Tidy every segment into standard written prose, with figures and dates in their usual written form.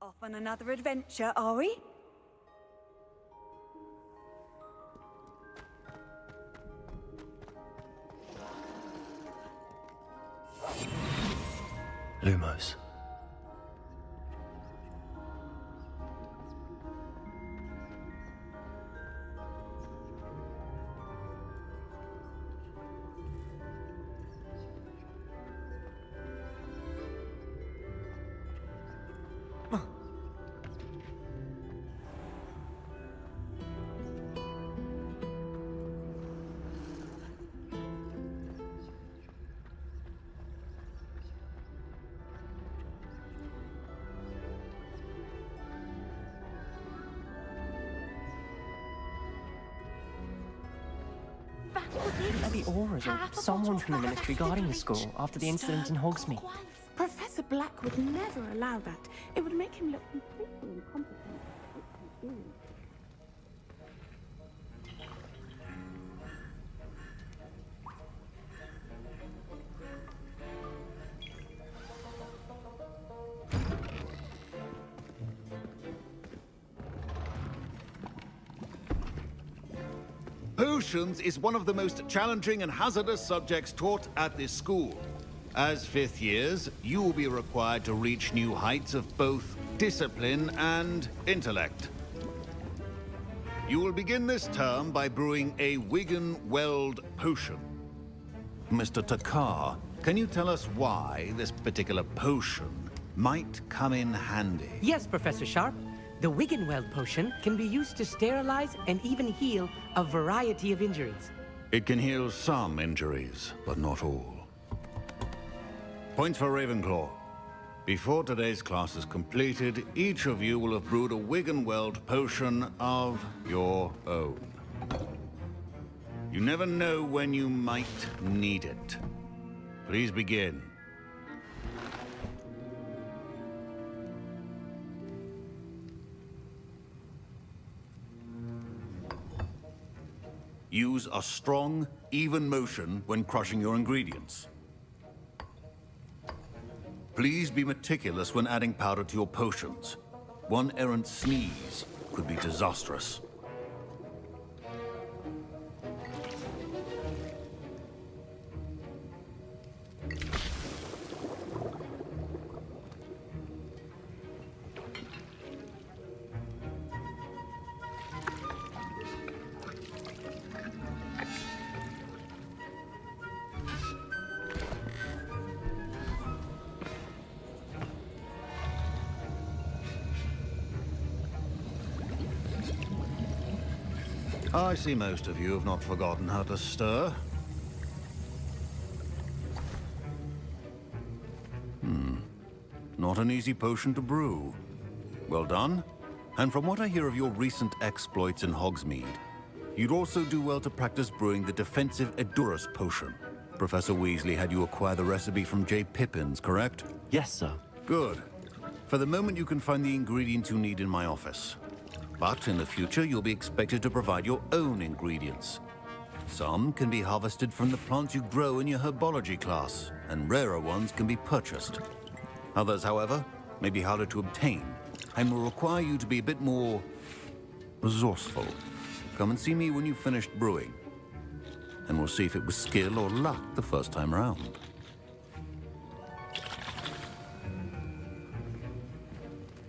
Off on another adventure, are we? Lumos. The auras or someone from the military guarding the school after the incident in Hogsmeade. Professor Black would never allow that. It would make him look completely incompetent. Potions is one of the most challenging and hazardous subjects taught at this school. As fifth years, you will be required to reach new heights of both discipline and intellect. You will begin this term by brewing a Wigan-Weld potion. Mr. Takar, can you tell us why this particular potion might come in handy? Yes, Professor Sharp. The Wigan-Weld potion can be used to sterilize and even heal a variety of injuries. It can heal some injuries, but not all. Points for Ravenclaw. Before today's class is completed, each of you will have brewed a Wigan-Weld potion of your own. You never know when you might need it. Please begin. Use a strong, even motion when crushing your ingredients. Please be meticulous when adding powder to your potions. One errant sneeze could be disastrous. I see most of you have not forgotten how to stir. Not an easy potion to brew. Well done. And from what I hear of your recent exploits in Hogsmeade, you'd also do well to practice brewing the defensive Edurus potion. Professor Weasley had you acquire the recipe from J. Pippins, correct? Yes, sir. Good. For the moment, you can find the ingredients you need in my office. But in the future, you'll be expected to provide your own ingredients. Some can be harvested from the plants you grow in your herbology class, and rarer ones can be purchased. Others, however, may be harder to obtain, and will require you to be a bit more resourceful. Come and see me when you've finished brewing, and we'll see if it was skill or luck the first time around.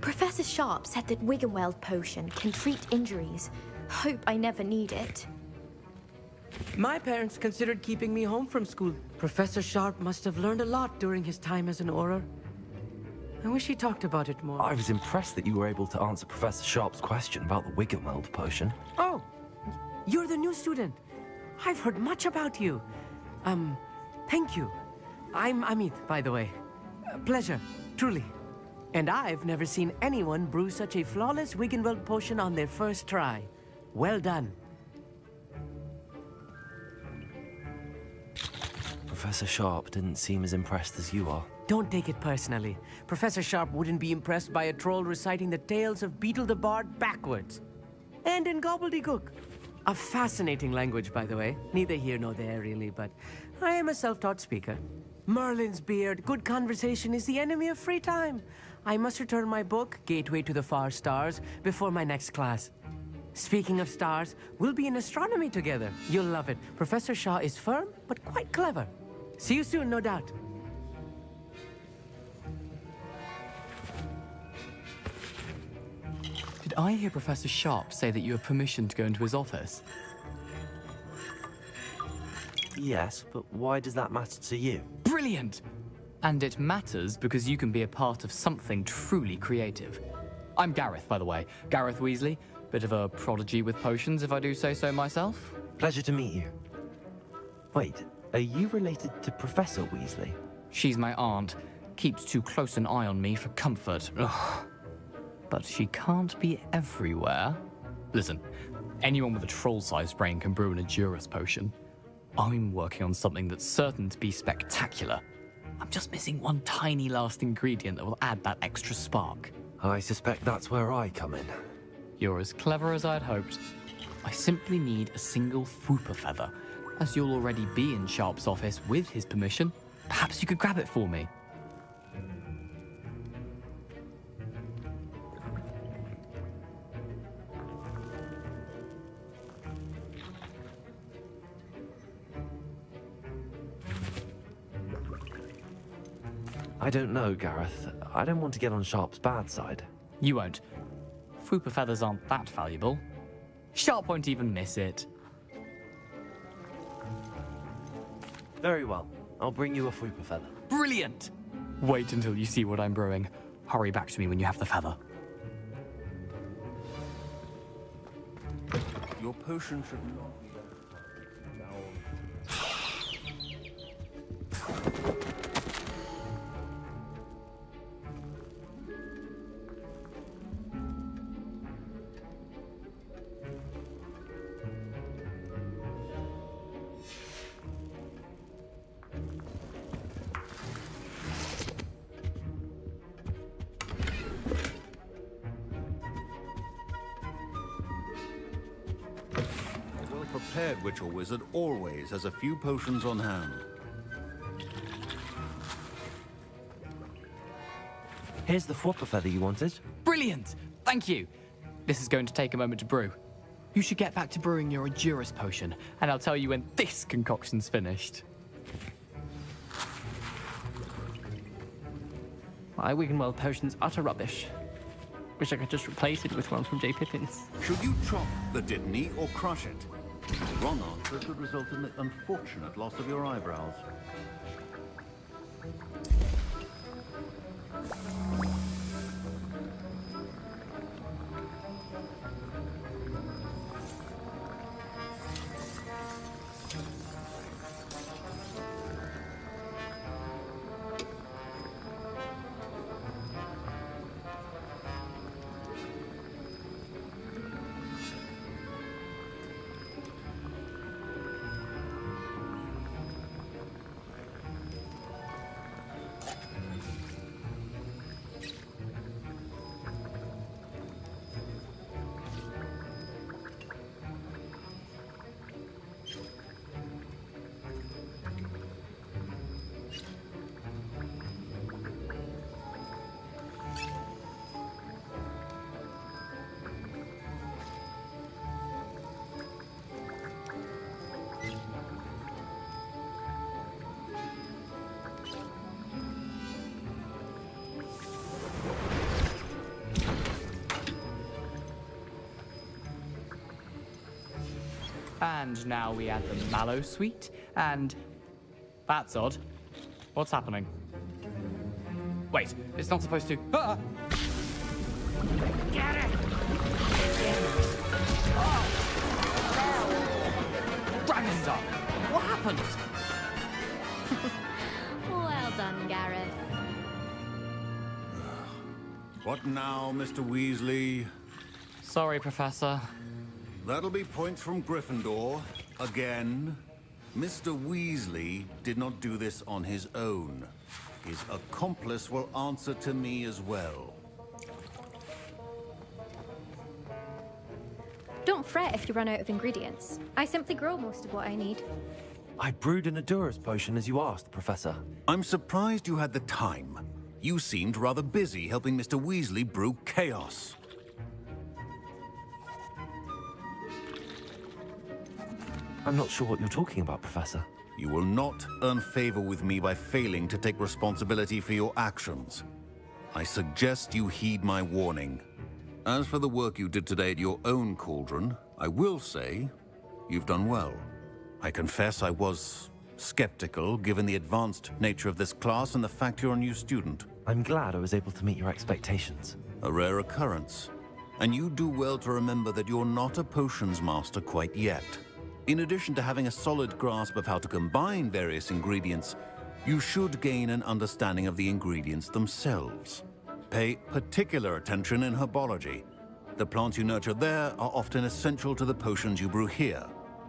Professor Sharp said that Wigan-Weld potion can treat injuries. Hope I never need it. My parents considered keeping me home from school. Professor Sharp must have learned a lot during his time as an Auror. I wish he talked about it more. I was impressed that you were able to answer Professor Sharp's question about the Wigan-Weld potion. Oh, you're the new student. I've heard much about you. Thank you. I'm Amit, by the way. Pleasure, truly. And I've never seen anyone brew such a flawless Wigan-Weld potion on their first try. Well done. Professor Sharp didn't seem as impressed as you are. Don't take it personally. Professor Sharp wouldn't be impressed by a troll reciting the tales of Beetle the Bard backwards. And in gobbledygook. A fascinating language, by the way. Neither here nor there, really, but I am a self-taught speaker. Merlin's beard, good conversation is the enemy of free time. I must return my book, Gateway to the Far Stars, before my next class. Speaking of stars, we'll be in astronomy together. You'll love it. Professor Shaw is firm, but quite clever. See you soon, no doubt. Did I hear Professor Sharp say that you have permission to go into his office? Yes, but why does that matter to you? Brilliant! And it matters because you can be a part of something truly creative. I'm Gareth, by the way. Gareth Weasley. Bit of a prodigy with potions, if I do say so myself. Pleasure to meet you. Wait, are you related to Professor Weasley? She's my aunt. Keeps too close an eye on me for comfort. Ugh. But she can't be everywhere. Listen, anyone with a troll-sized brain can brew an Edurus potion. I'm working on something that's certain to be spectacular. I'm just missing one tiny last ingredient that will add that extra spark. I suspect that's where I come in. You're as clever as I'd hoped. I simply need a single Fwooper feather. As you'll already be in Sharp's office with his permission, perhaps you could grab it for me. I don't know, Gareth. I don't want to get on Sharp's bad side. You won't. Fwooper feathers aren't that valuable. Sharp won't even miss it. Very well. I'll bring you a Fwooper feather. Brilliant! Wait until you see what I'm brewing. Hurry back to me when you have the feather. Your potion should not be... Prepared witch or wizard always has a few potions on hand. Here's the Fwooper feather you wanted. Brilliant! Thank you! This is going to take a moment to brew. You should get back to brewing your Edurus potion, and I'll tell you when this concoction's finished. My Wiggenweld potion's utter rubbish. Wish I could just replace it with one from J. Pippin's. Should you chop the Dittany or crush it? The wrong answer could result in the unfortunate loss of your eyebrows. And now we add the mallow sweet, and... That's odd. What's happening? Wait, it's not supposed to... Ah! Get it! Oh! Dragon's up! What happened? Well done, Gareth. What now, Mr. Weasley? Sorry, Professor. That'll be points from Gryffindor. Again. Mr. Weasley did not do this on his own. His accomplice will answer to me as well. Don't fret if you run out of ingredients. I simply grow most of what I need. I brewed an Edurus potion as you asked, Professor. I'm surprised you had the time. You seemed rather busy helping Mr. Weasley brew chaos. I'm not sure what you're talking about, Professor. You will not earn favor with me by failing to take responsibility for your actions. I suggest you heed my warning. As for the work you did today at your own cauldron, I will say you've done well. I confess I was skeptical, given the advanced nature of this class and the fact you're a new student. I'm glad I was able to meet your expectations. A rare occurrence. And you do well to remember that you're not a potions master quite yet. In addition to having a solid grasp of how to combine various ingredients, you should gain an understanding of the ingredients themselves. Pay particular attention in herbology. The plants you nurture there are often essential to the potions you brew here.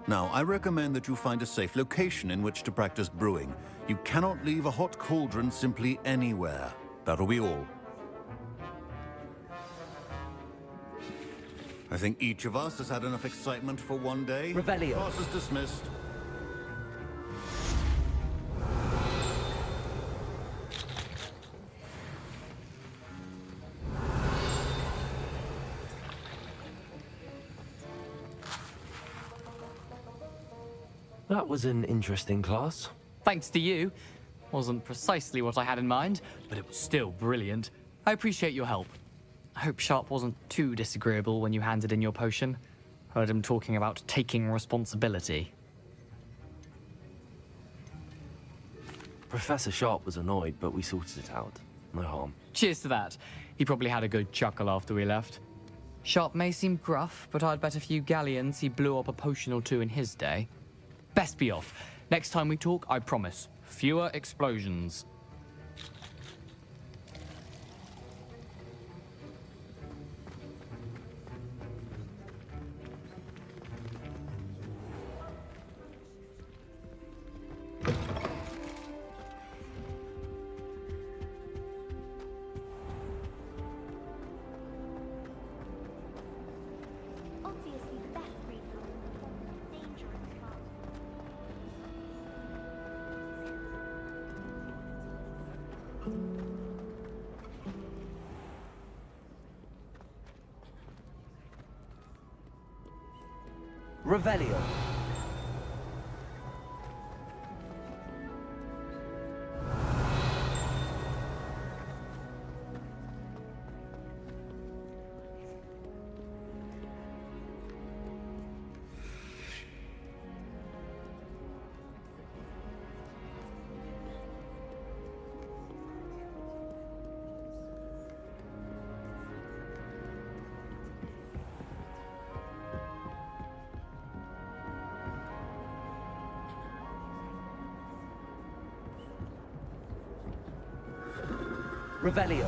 Now, I recommend that you find a safe location in which to practice brewing. You cannot leave a hot cauldron simply anywhere. That'll be all. I think each of us has had enough excitement for one day. Revelio. Class is dismissed. That was an interesting class. Thanks to you. Wasn't precisely what I had in mind, but it was still brilliant. I appreciate your help. I hope Sharp wasn't too disagreeable when you handed in your potion. Heard him talking about taking responsibility. Professor Sharp was annoyed, but we sorted it out. No harm. Cheers to that. He probably had a good chuckle after we left. Sharp may seem gruff, but I'd bet a few galleons he blew up a potion or two in his day. Best be off. Next time we talk, I promise, fewer explosions. Obviously, the best breed of dangerous class. Revelio. Revelio.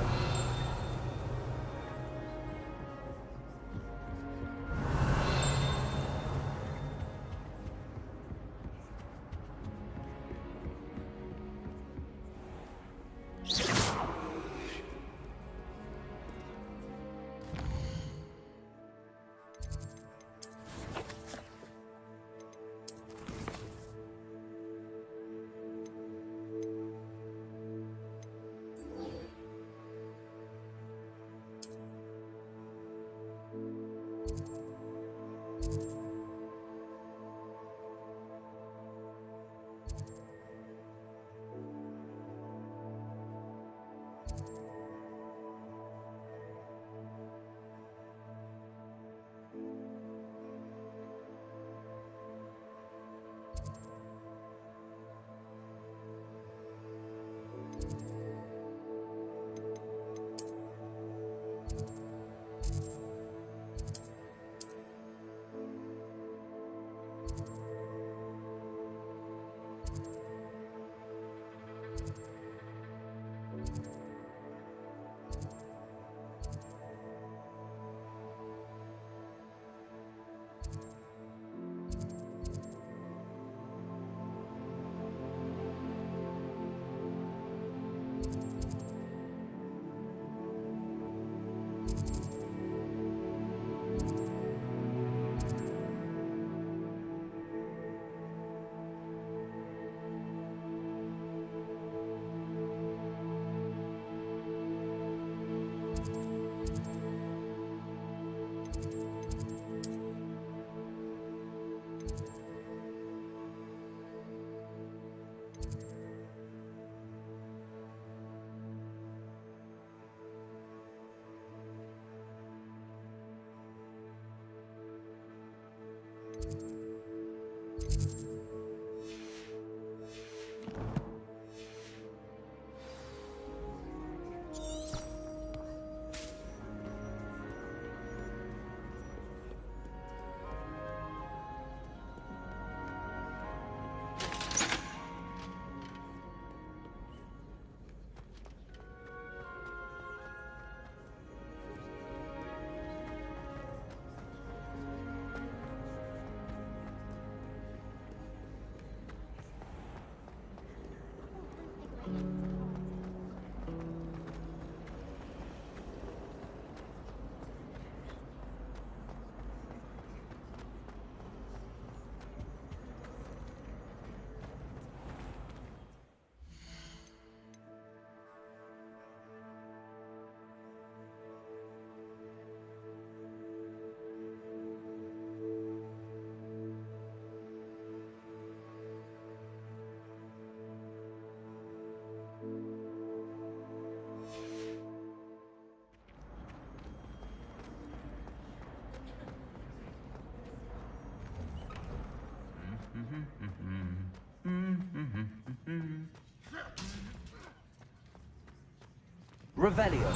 Revelio.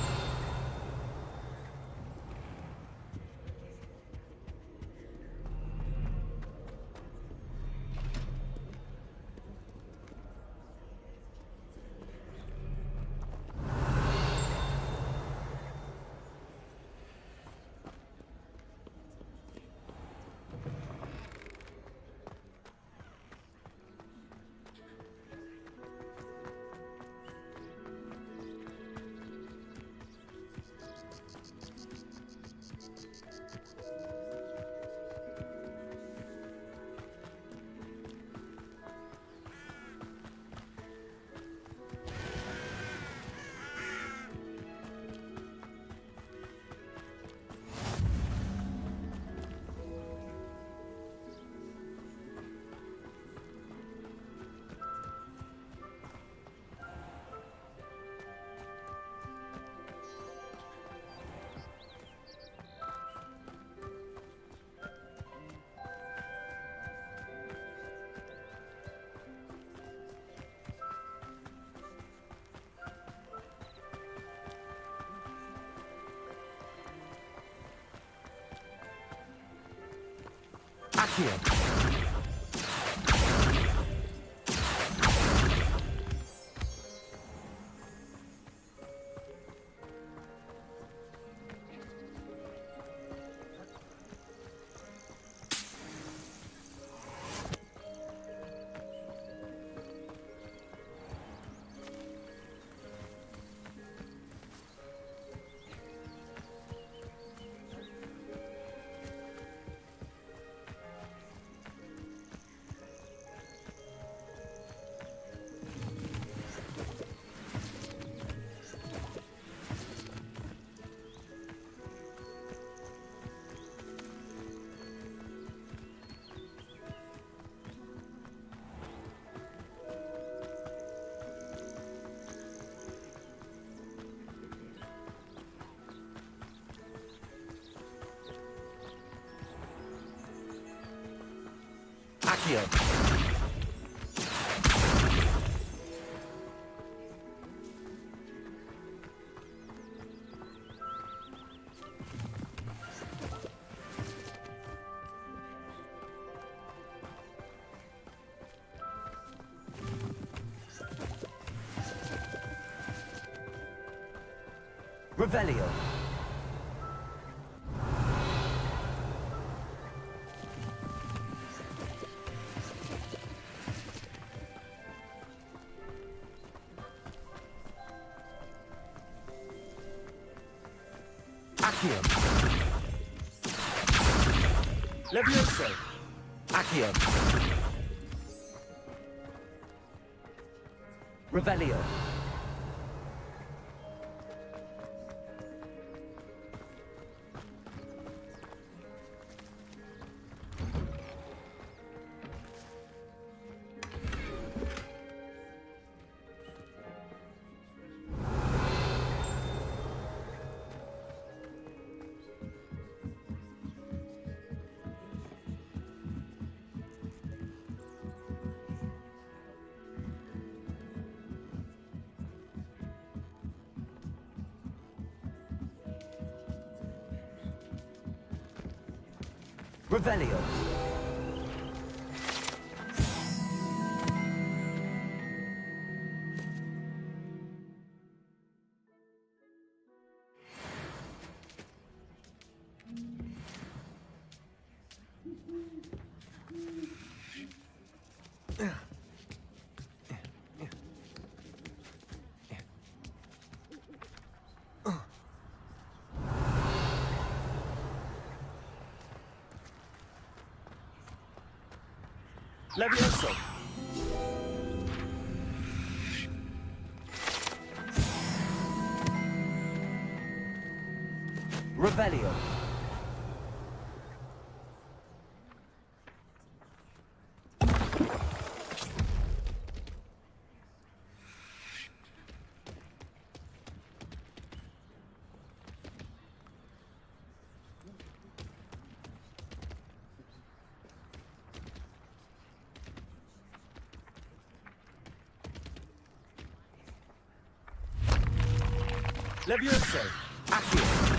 Accio. Accio. Revelio. Accio. Levioso. Accio. Revelio. Revelio. Levioso. Revelio. Levioso! Accio!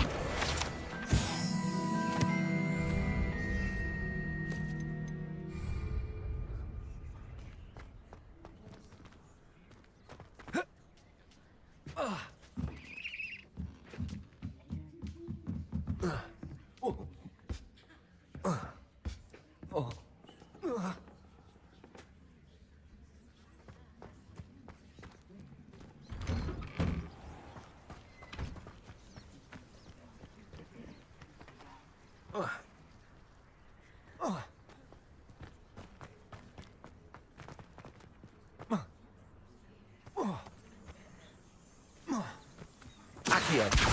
Accio!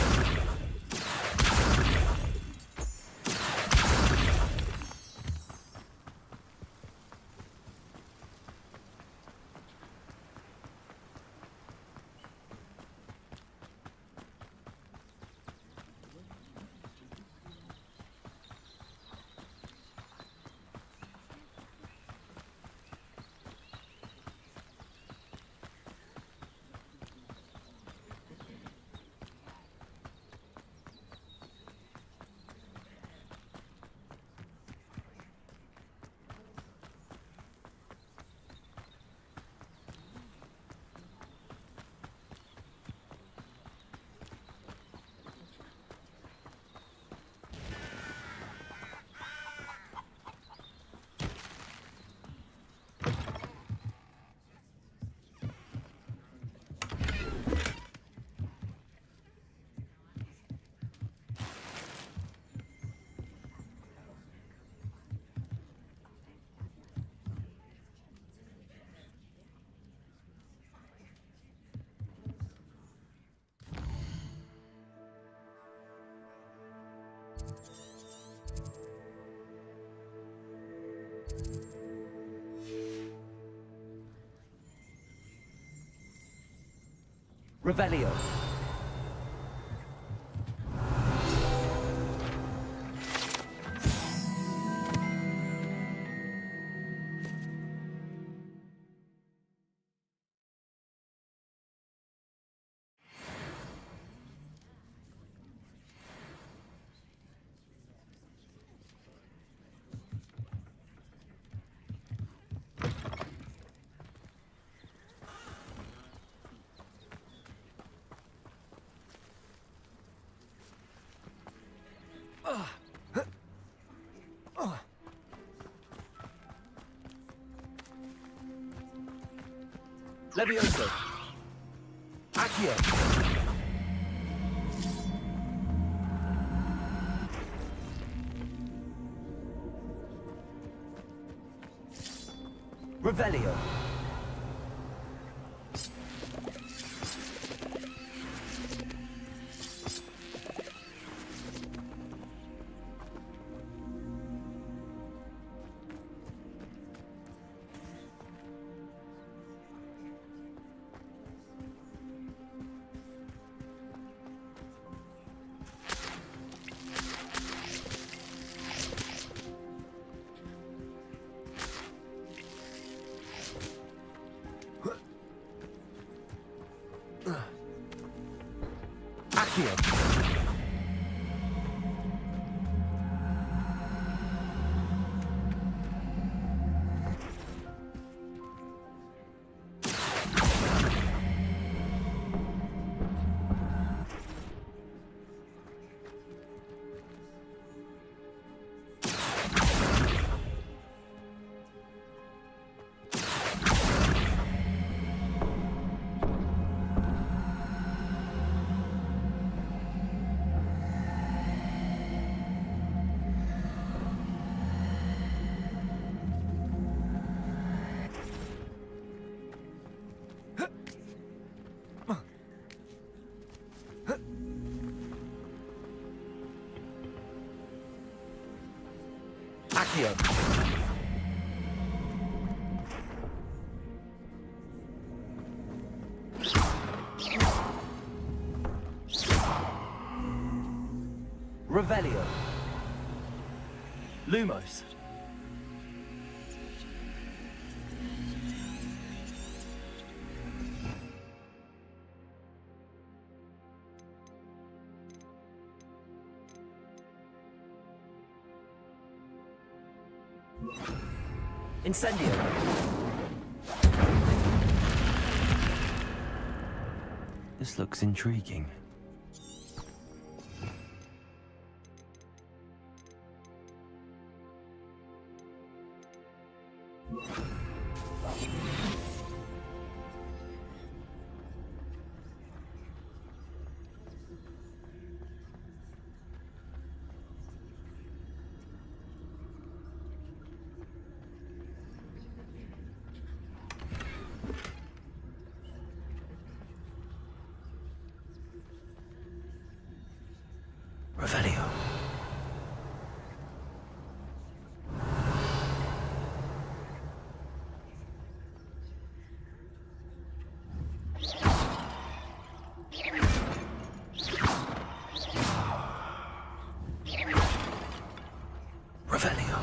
Revelio. Levioso. Accio. Revelio. Accio. Accio. Revelio. Lumos. Incendio! This looks intriguing. Revelio. Revelio.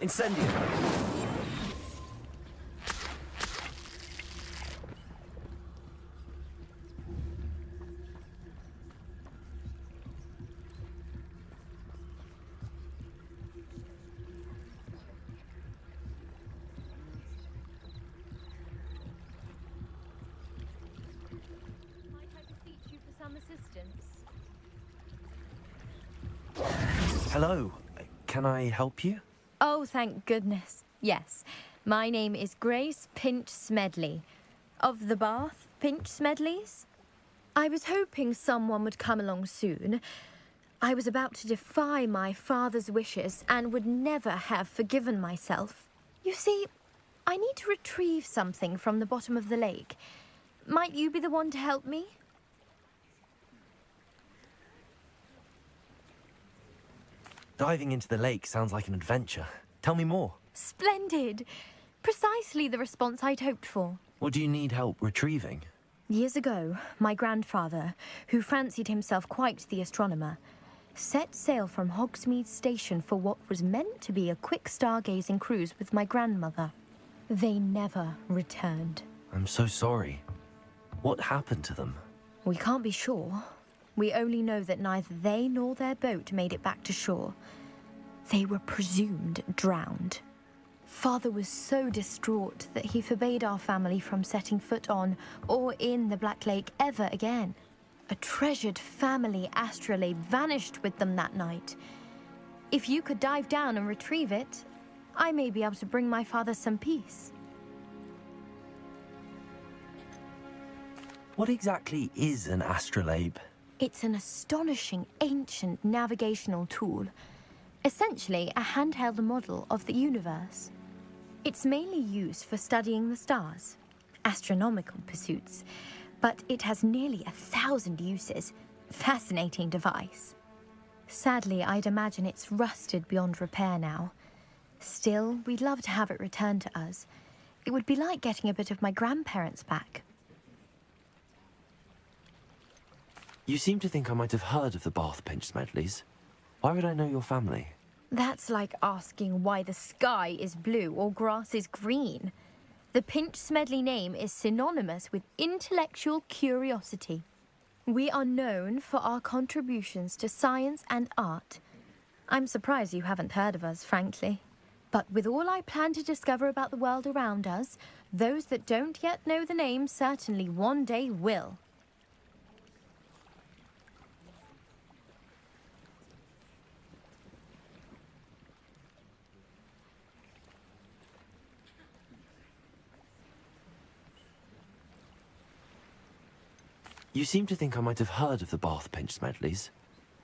Incendio! Might I beseech you for some assistance? Hello. Can I help you? Oh, thank goodness. Yes. My name is Grace Pinch Smedley. Of the Bath Pinch Smedleys? I was hoping someone would come along soon. I was about to defy my father's wishes and would never have forgiven myself. You see, I need to retrieve something from the bottom of the lake. Might you be the one to help me? Diving into the lake sounds like an adventure. Tell me more. Splendid! Precisely the response I'd hoped for. What do you need help retrieving? Years ago, my grandfather, who fancied himself quite the astronomer, set sail from Hogsmeade Station for what was meant to be a quick stargazing cruise with my grandmother. They never returned. I'm so sorry. What happened to them? We can't be sure. We only know that neither they nor their boat made it back to shore. They were presumed drowned. Father was so distraught that he forbade our family from setting foot on or in the Black Lake ever again. A treasured family astrolabe vanished with them that night. If you could dive down and retrieve it, I may be able to bring my father some peace. What exactly is an astrolabe? It's an astonishing ancient navigational tool. Essentially, a handheld model of the universe. It's mainly used for studying the stars, astronomical pursuits, but it has nearly 1,000 uses. Fascinating device. Sadly, I'd imagine it's rusted beyond repair now. Still, we'd love to have it returned to us. It would be like getting a bit of my grandparents back. You seem to think I might have heard of the Bath Pinch Smedleys. Why would I know your family? That's like asking why the sky is blue or grass is green. The Pinch Smedley name is synonymous with intellectual curiosity. We are known for our contributions to science and art. I'm surprised you haven't heard of us, frankly. But with all I plan to discover about the world around us, those that don't yet know the name certainly one day will. You seem to think I might have heard of the Bath Pinch Smedleys.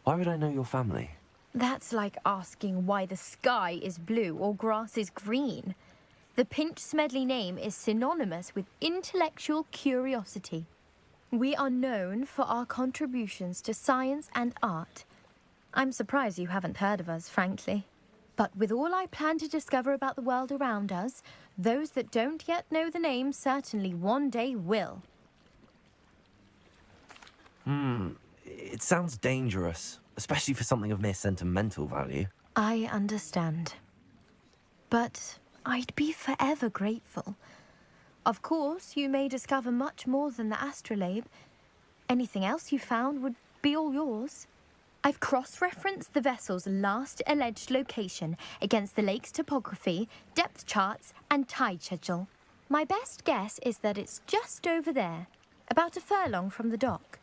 Why would I know your family? That's like asking why the sky is blue or grass is green. The The Pinch Smedley name is synonymous with intellectual curiosity. We are known for our contributions to science and art. I'm surprised you haven't heard of us, frankly. But with all I plan to discover about the world around us, those that don't yet know the name certainly one day will. It sounds dangerous, especially for something of mere sentimental value. I understand. But I'd be forever grateful. Of course, you may discover much more than the astrolabe. Anything else you found would be all yours. I've cross-referenced the vessel's last alleged location against the lake's topography, depth charts, and tide schedule. My best guess is that it's just over there, about a furlong from the dock.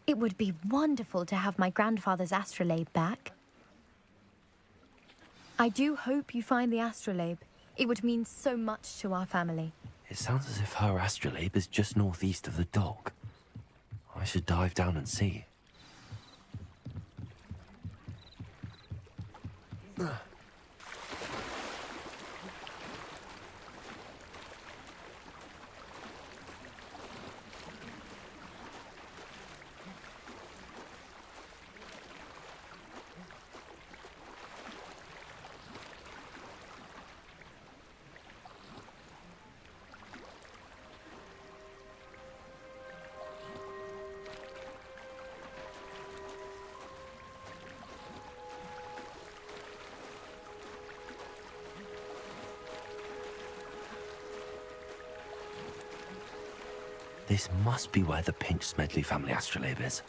It would be wonderful to have my grandfather's astrolabe back. I do hope you find the astrolabe. It would mean so much to our family. It sounds as if her astrolabe is just northeast of the dock. I should dive down and see. This must be where the Pinch Smedley family astrolabe is.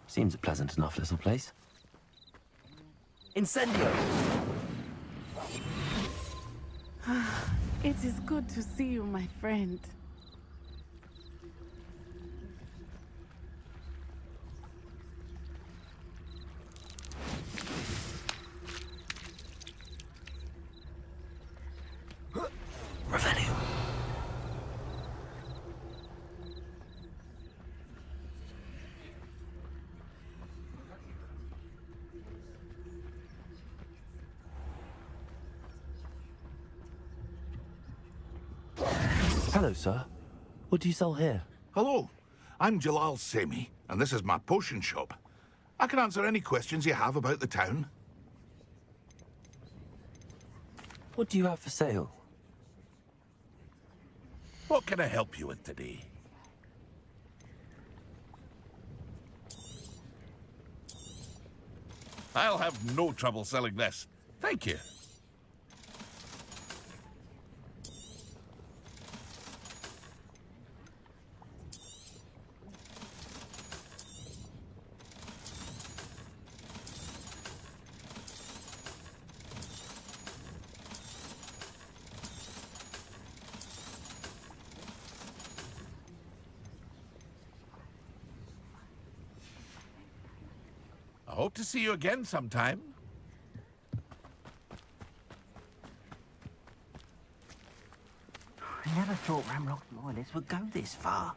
Seems a pleasant enough little place. Incendio! It is good to see you, my friend. Revelio. Hello, sir. What do you sell here? Hello, I'm Jalal Semi, and this is my potion shop. I can answer any questions you have about the town. What do you have for sale? What can I help you with today? I'll have no trouble selling this. Thank you. I hope to see you again sometime. I never thought Ramrock's loyalists would go this far.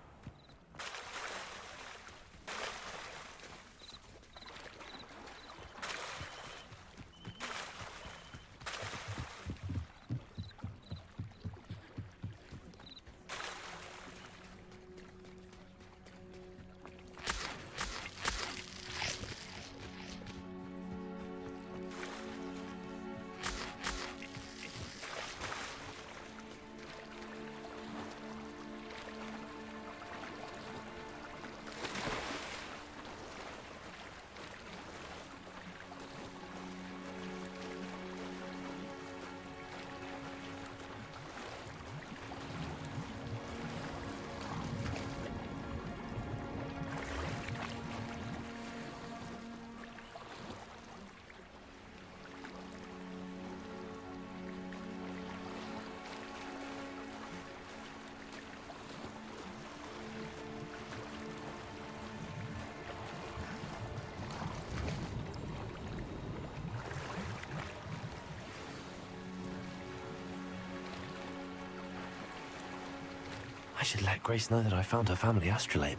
I should let Grace know that I found her family astrolabe.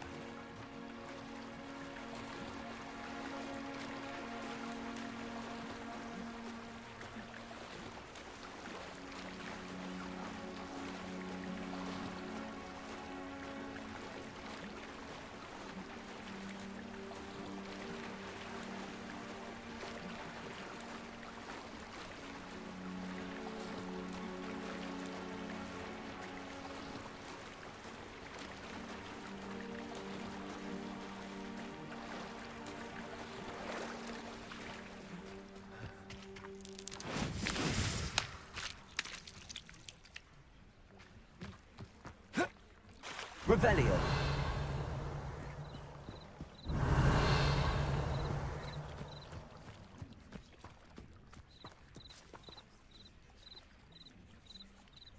Revelio.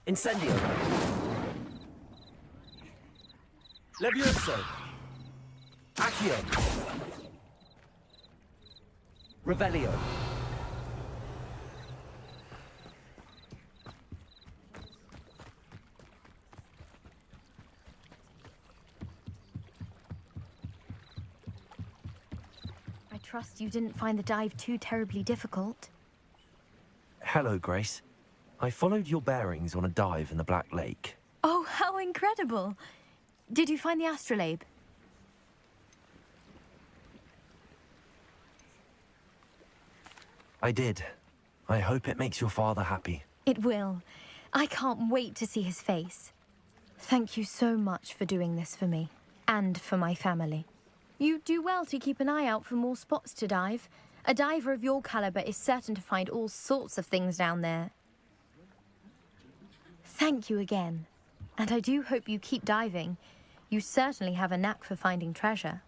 Incendio. Levioso. Accio. Revelio. I trust you didn't find the dive too terribly difficult. Hello, Grace. I followed your bearings on a dive in the Black Lake. Oh, how incredible! Did you find the astrolabe? I did. I hope it makes your father happy. It will. I can't wait to see his face. Thank you so much for doing this for me, and for my family. You do well to keep an eye out for more spots to dive. A diver of your caliber is certain to find all sorts of things down there. Thank you again. And I do hope you keep diving. You certainly have a knack for finding treasure.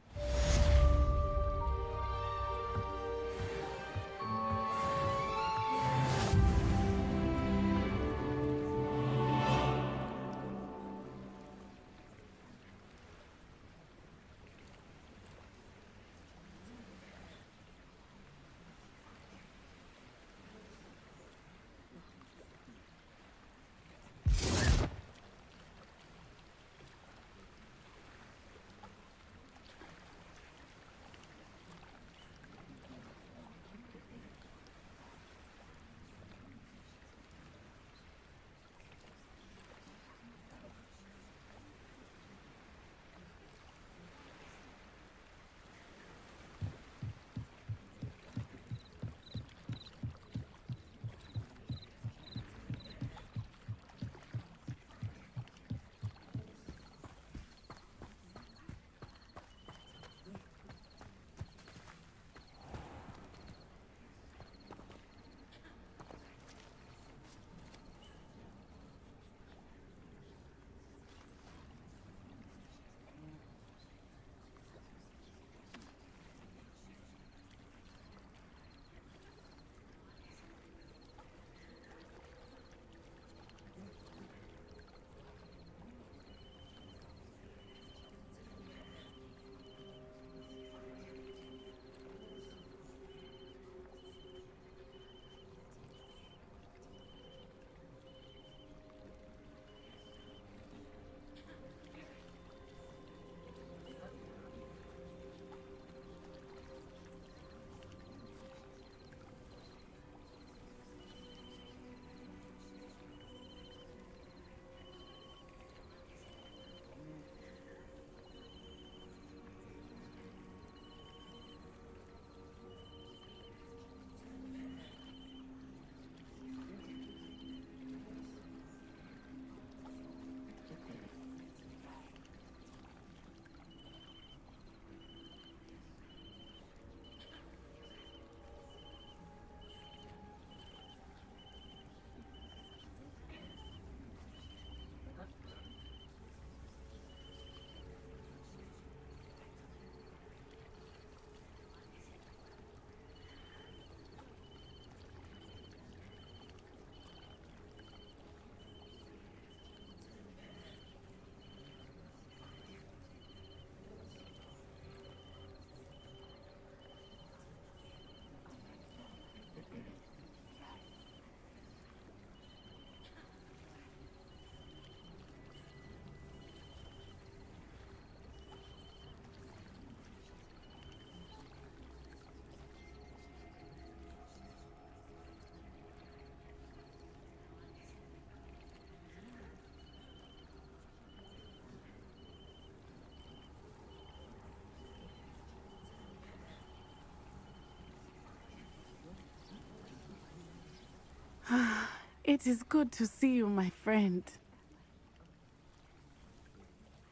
It is good to see you, my friend.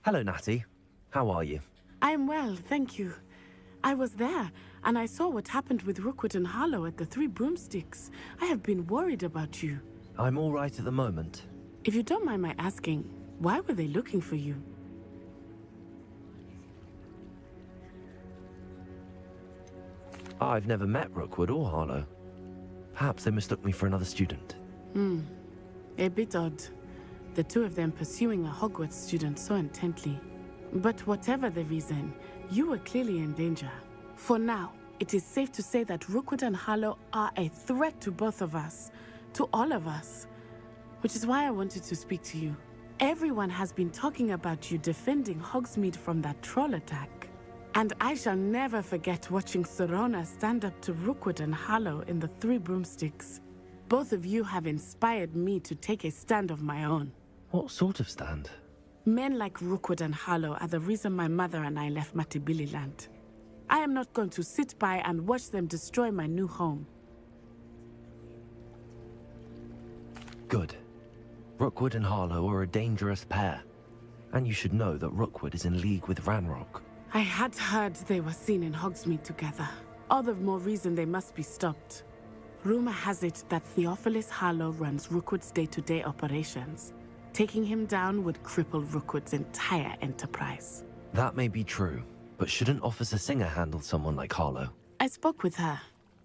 Hello, Natty. How are you? I'm well, thank you. I was there, and I saw what happened with Rookwood and Harlow at the Three Broomsticks. I have been worried about you. I'm all right at the moment. If you don't mind my asking, why were they looking for you? I've never met Rookwood or Harlow. Perhaps they mistook me for another student. A bit odd. The two of them pursuing a Hogwarts student so intently. But whatever the reason, you were clearly in danger. For now, it is safe to say that Rookwood and Harlow are a threat to both of us. To all of us. Which is why I wanted to speak to you. Everyone has been talking about you defending Hogsmeade from that troll attack. And I shall never forget watching Sorona stand up to Rookwood and Harlow in the Three Broomsticks. Both of you have inspired me to take a stand of my own. What sort of stand? Men like Rookwood and Harlow are the reason my mother and I left Matibili Land. I am not going to sit by and watch them destroy my new home. Good. Rookwood and Harlow are a dangerous pair. And you should know that Rookwood is in league with Ranrock. I had heard they were seen in Hogsmeade together. All the more reason they must be stopped. Rumor has it that Theophilus Harlow runs Rookwood's day-to-day operations. Taking him down would cripple Rookwood's entire enterprise. That may be true, but shouldn't Officer Singer handle someone like Harlow? I spoke with her.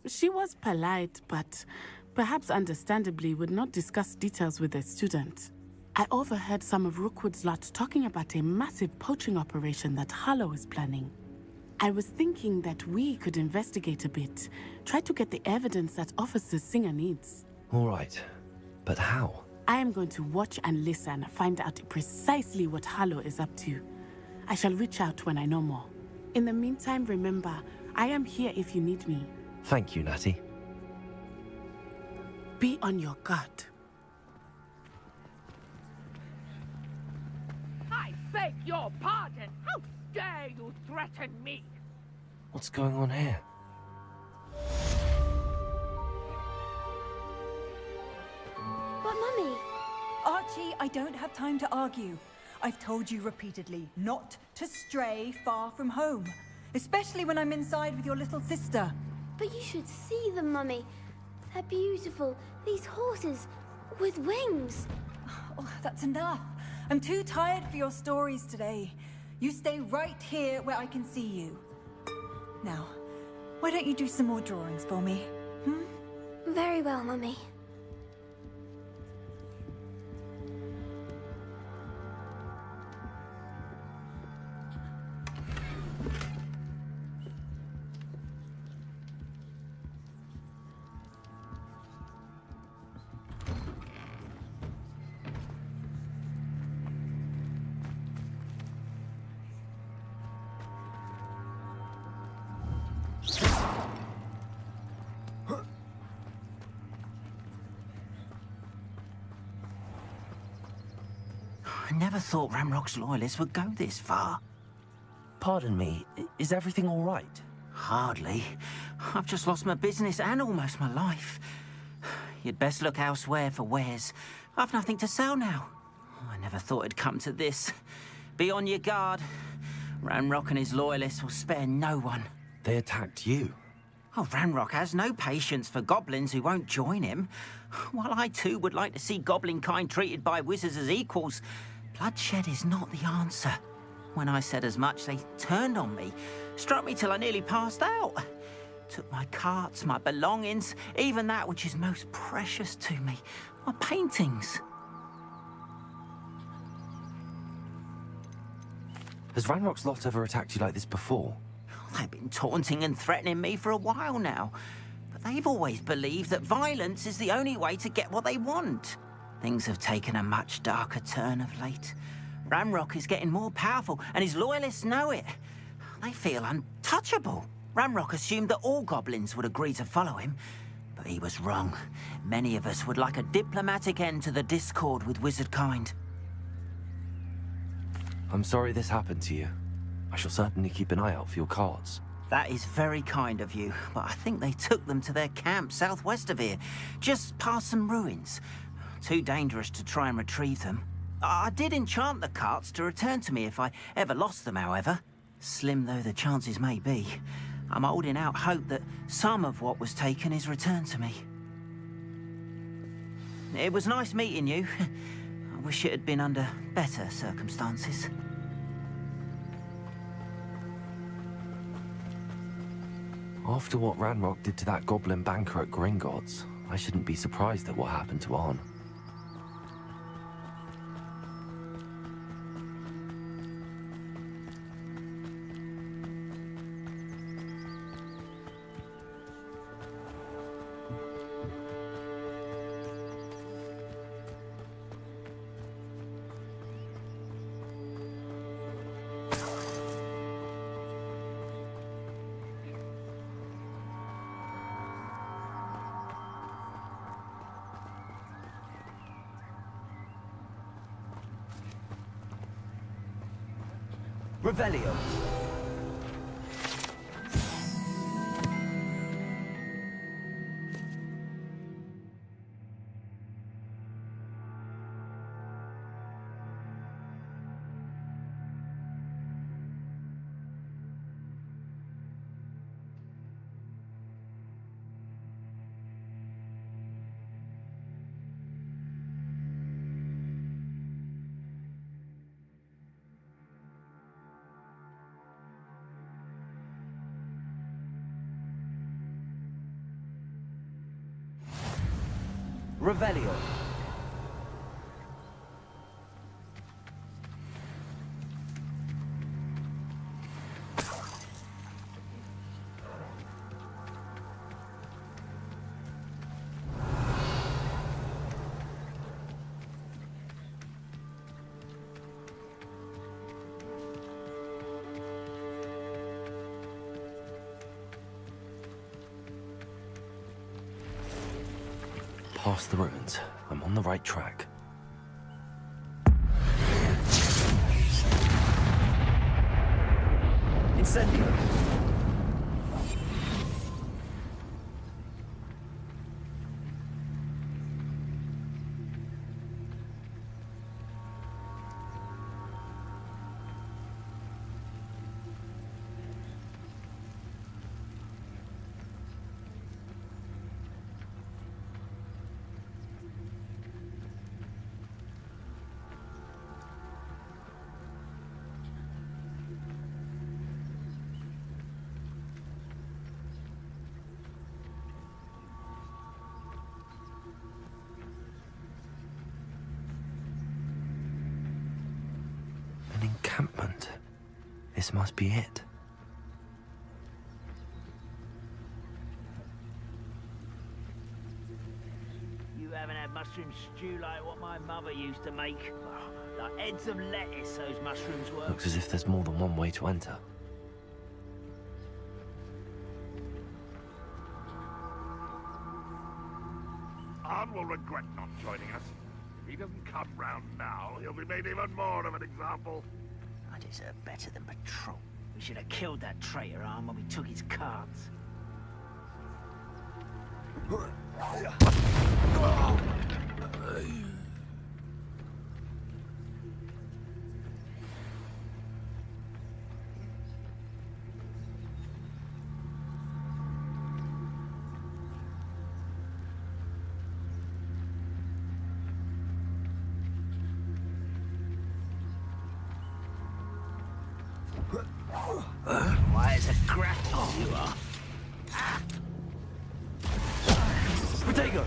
She was polite, but perhaps understandably would not discuss details with a student. I overheard some of Rookwood's lot talking about a massive poaching operation that Harlow is planning. I was thinking that we could investigate a bit, try to get the evidence that Officer Singer needs. All right, but how? I am going to watch and listen, find out precisely what Harlow is up to. I shall reach out when I know more. In the meantime, remember, I am here if you need me. Thank you, Natty. Be on your guard. I beg your pardon. How dare you threaten me? What's going on here? But Mummy... Archie, I don't have time to argue. I've told you repeatedly not to stray far from home. Especially when I'm inside with your little sister. But you should see them, Mummy. They're beautiful. These horses with wings. Oh, that's enough. I'm too tired for your stories today. You stay right here where I can see you. Now, why don't you do some more drawings for me? Very well, Mummy. I never thought Ramrock's loyalists would go this far. Pardon me, is everything all right? Hardly. I've just lost my business and almost my life. You'd best look elsewhere for wares. I've nothing to sell now. I never thought it'd come to this. Be on your guard. Ranrock and his loyalists will spare no one. They attacked you. Oh, Ranrock has no patience for goblins who won't join him. While I too would like to see goblin kind treated by wizards as equals, bloodshed is not the answer. When I said as much, they turned on me, struck me till I nearly passed out. Took my carts, my belongings, even that which is most precious to me, my paintings. Has Ranrock's lot ever attacked you like this before? They've been taunting and threatening me for a while now. But they've always believed that violence is the only way to get what they want. Things have taken a much darker turn of late. Ranrock is getting more powerful, and his loyalists know it. They feel untouchable. Ranrock assumed that all goblins would agree to follow him, but he was wrong. Many of us would like a diplomatic end to the discord with wizard kind. I'm sorry this happened to you. I shall certainly keep an eye out for your cards. That is very kind of you, but I think they took them to their camp southwest of here, just past some ruins. Too dangerous to try and retrieve them. I did enchant the carts to return to me if I ever lost them, however. Slim though the chances may be, I'm holding out hope that some of what was taken is returned to me. It was nice meeting you. I wish it had been under better circumstances. After what Ranrock did to that goblin banker at Gringotts, I shouldn't be surprised at what happened to Arn. Revelio. Revelio. Past the ruins. I'm on the right track. Incendio. An encampment. This must be it. You haven't had mushroom stew like what my mother used to make. Like heads of lettuce, those mushrooms were. Looks as if there's more than one way to enter. Arn will regret not joining us. If he doesn't come round now, he'll be made even more of an example. I deserve better than patrol. We should have killed that traitor Arm when we took his cards. Why, it's a grapple you are. Protego.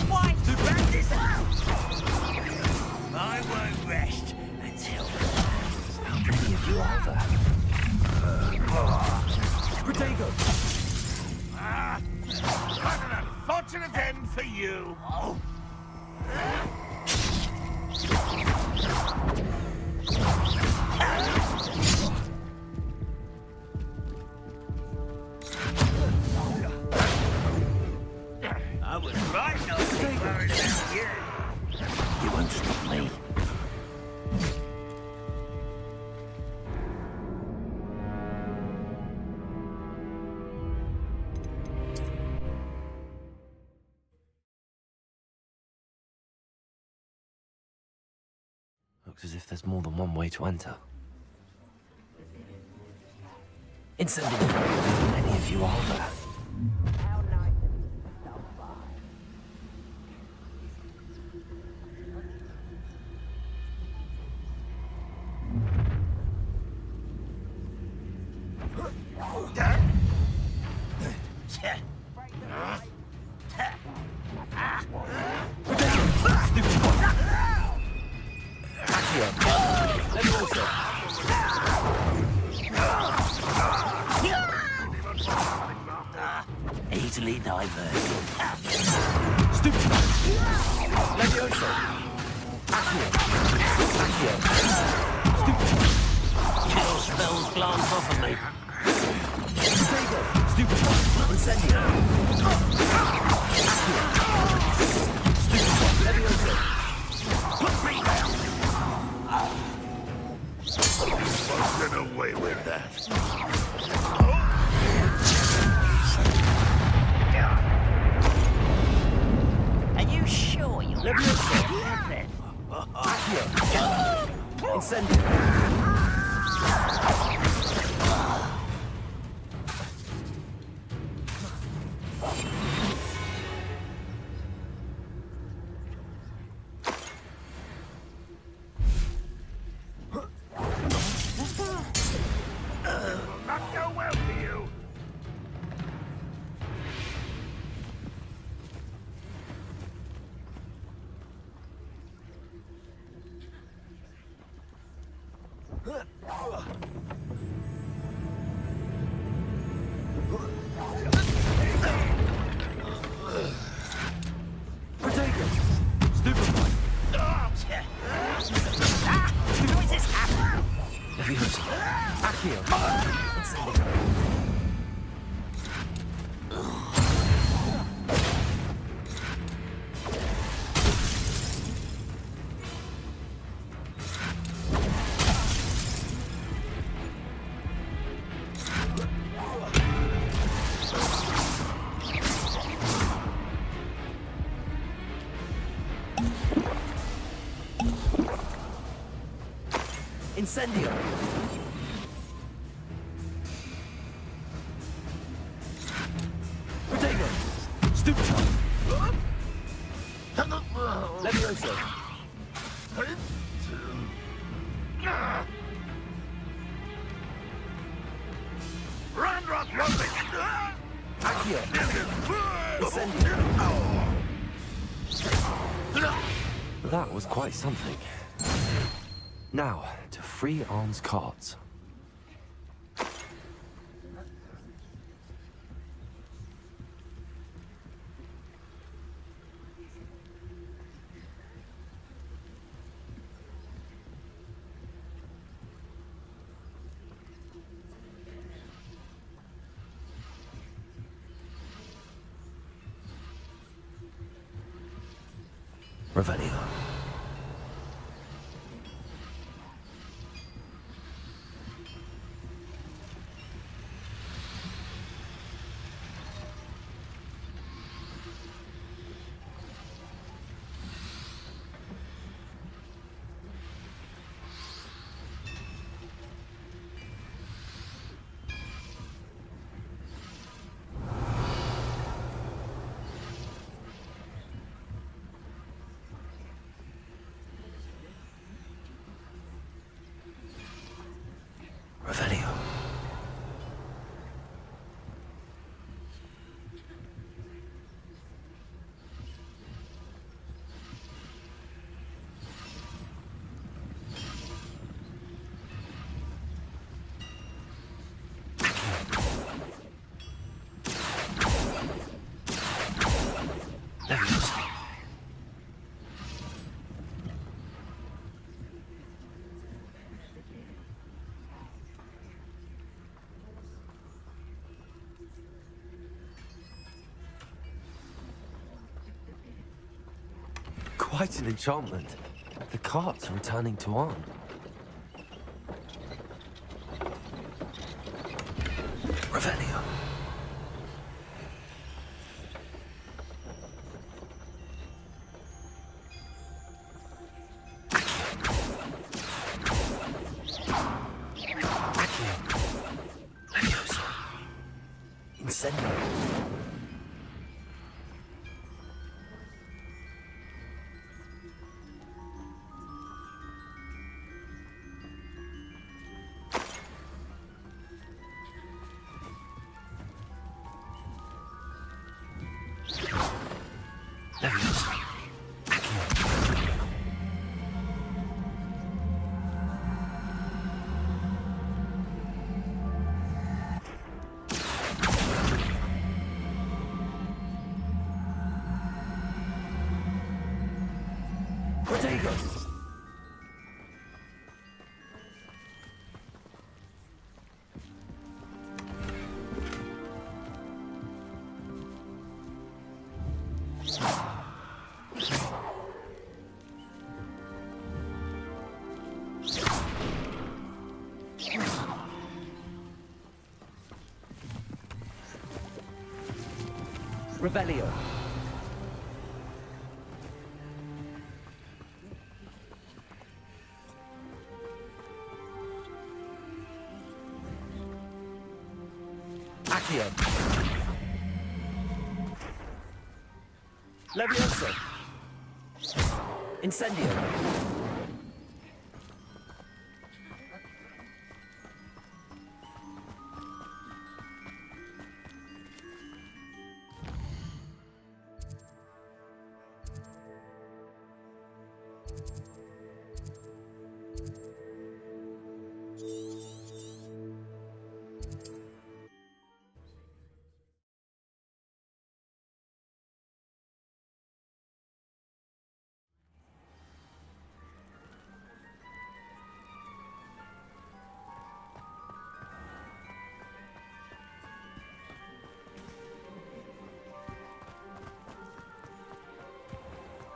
Why to practice? I won't rest until. How many of you are there? Protego. What an unfortunate end for you. Oh. looks as if there's more than one way to enter. Incendiary. Any of you are there? Easily diverted. Stupid! Levioso! Accio! Accio! Stupid! Kill spells glance off of me. Potato! Stupid! Incendio! Accio! Stupid! Levioso! Put me down! Get away with that. Are you sure you're Levioso! Accio! Incendio! Not go well for you. Potato! Stupid! Levioso. Accio! Incendio. Incendio! Potato! Stupid! Levioso! Run, rock, rubbish! Accio! Incendio! That was quite something. Now, to free Arn's cards. Revelio. Revelio. Levioso. Quite an enchantment. The carts are returning to Arn. Revelio. Incendio. Potatoes! Revelio. Accio. Levioso. Incendio.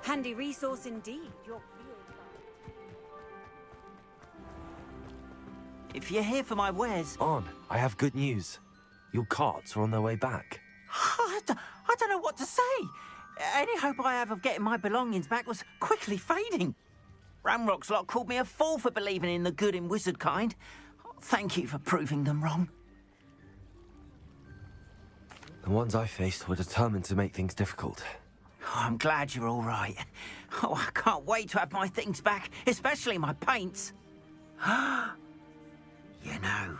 Handy resource indeed. If you're here for my wares... On, I have good news. Your carts are on their way back. I don't know what to say. Any hope I have of getting my belongings back was quickly fading. Ramrock's lot called me a fool for believing in the good in wizard kind. Thank you for proving them wrong. The ones I faced were determined to make things difficult. Oh, I'm glad you're all right. Oh, I can't wait to have my things back, especially my paints. You know,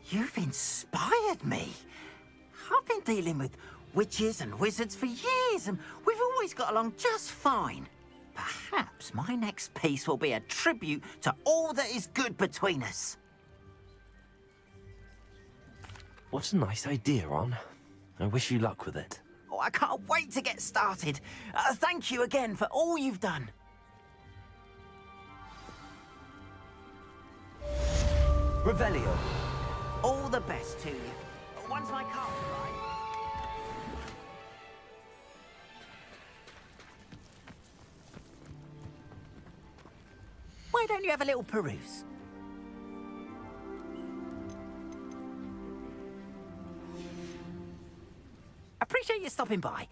you've inspired me. I've been dealing with witches and wizards for years, and we've always got along just fine. Perhaps my next piece will be a tribute to all that is good between us. What a nice idea, Ron. I wish you luck with it. Oh, I can't wait to get started. Thank you again for all you've done. Revelio. All the best to you. Once my car's arrived... Why don't you have a little peruse? Appreciate you stopping by.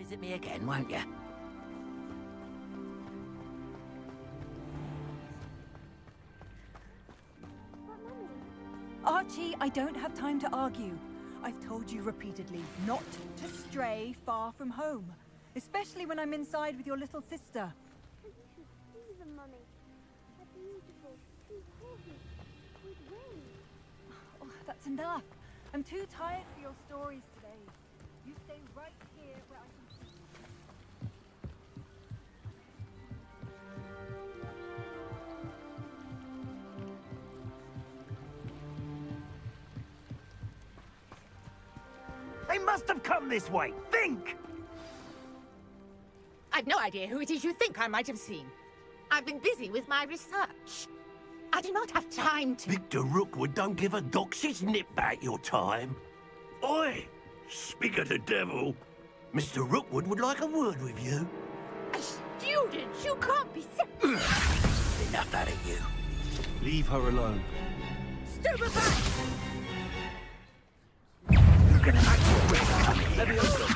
visit me again, won't you? Archie, I don't have time to argue. I've told you repeatedly not to stray far from home, especially when I'm inside with your little sister. You should see them, Mummy. They're beautiful, important, with wings. Oh, that's enough. I'm too tired for your stories today. You stay right here where I can see you. They must have come this way. Think! I've no idea who it is you think I might have seen. I've been busy with my research. I do not have time to... Victor Rookwood don't give a doxy's nip back your time. Oi! Speak of the devil. Mr. Rookwood would like a word with you. A student? You can't be so... Enough out of you. Leave her alone. Stupefy! You're gonna make your way come here. Levioso!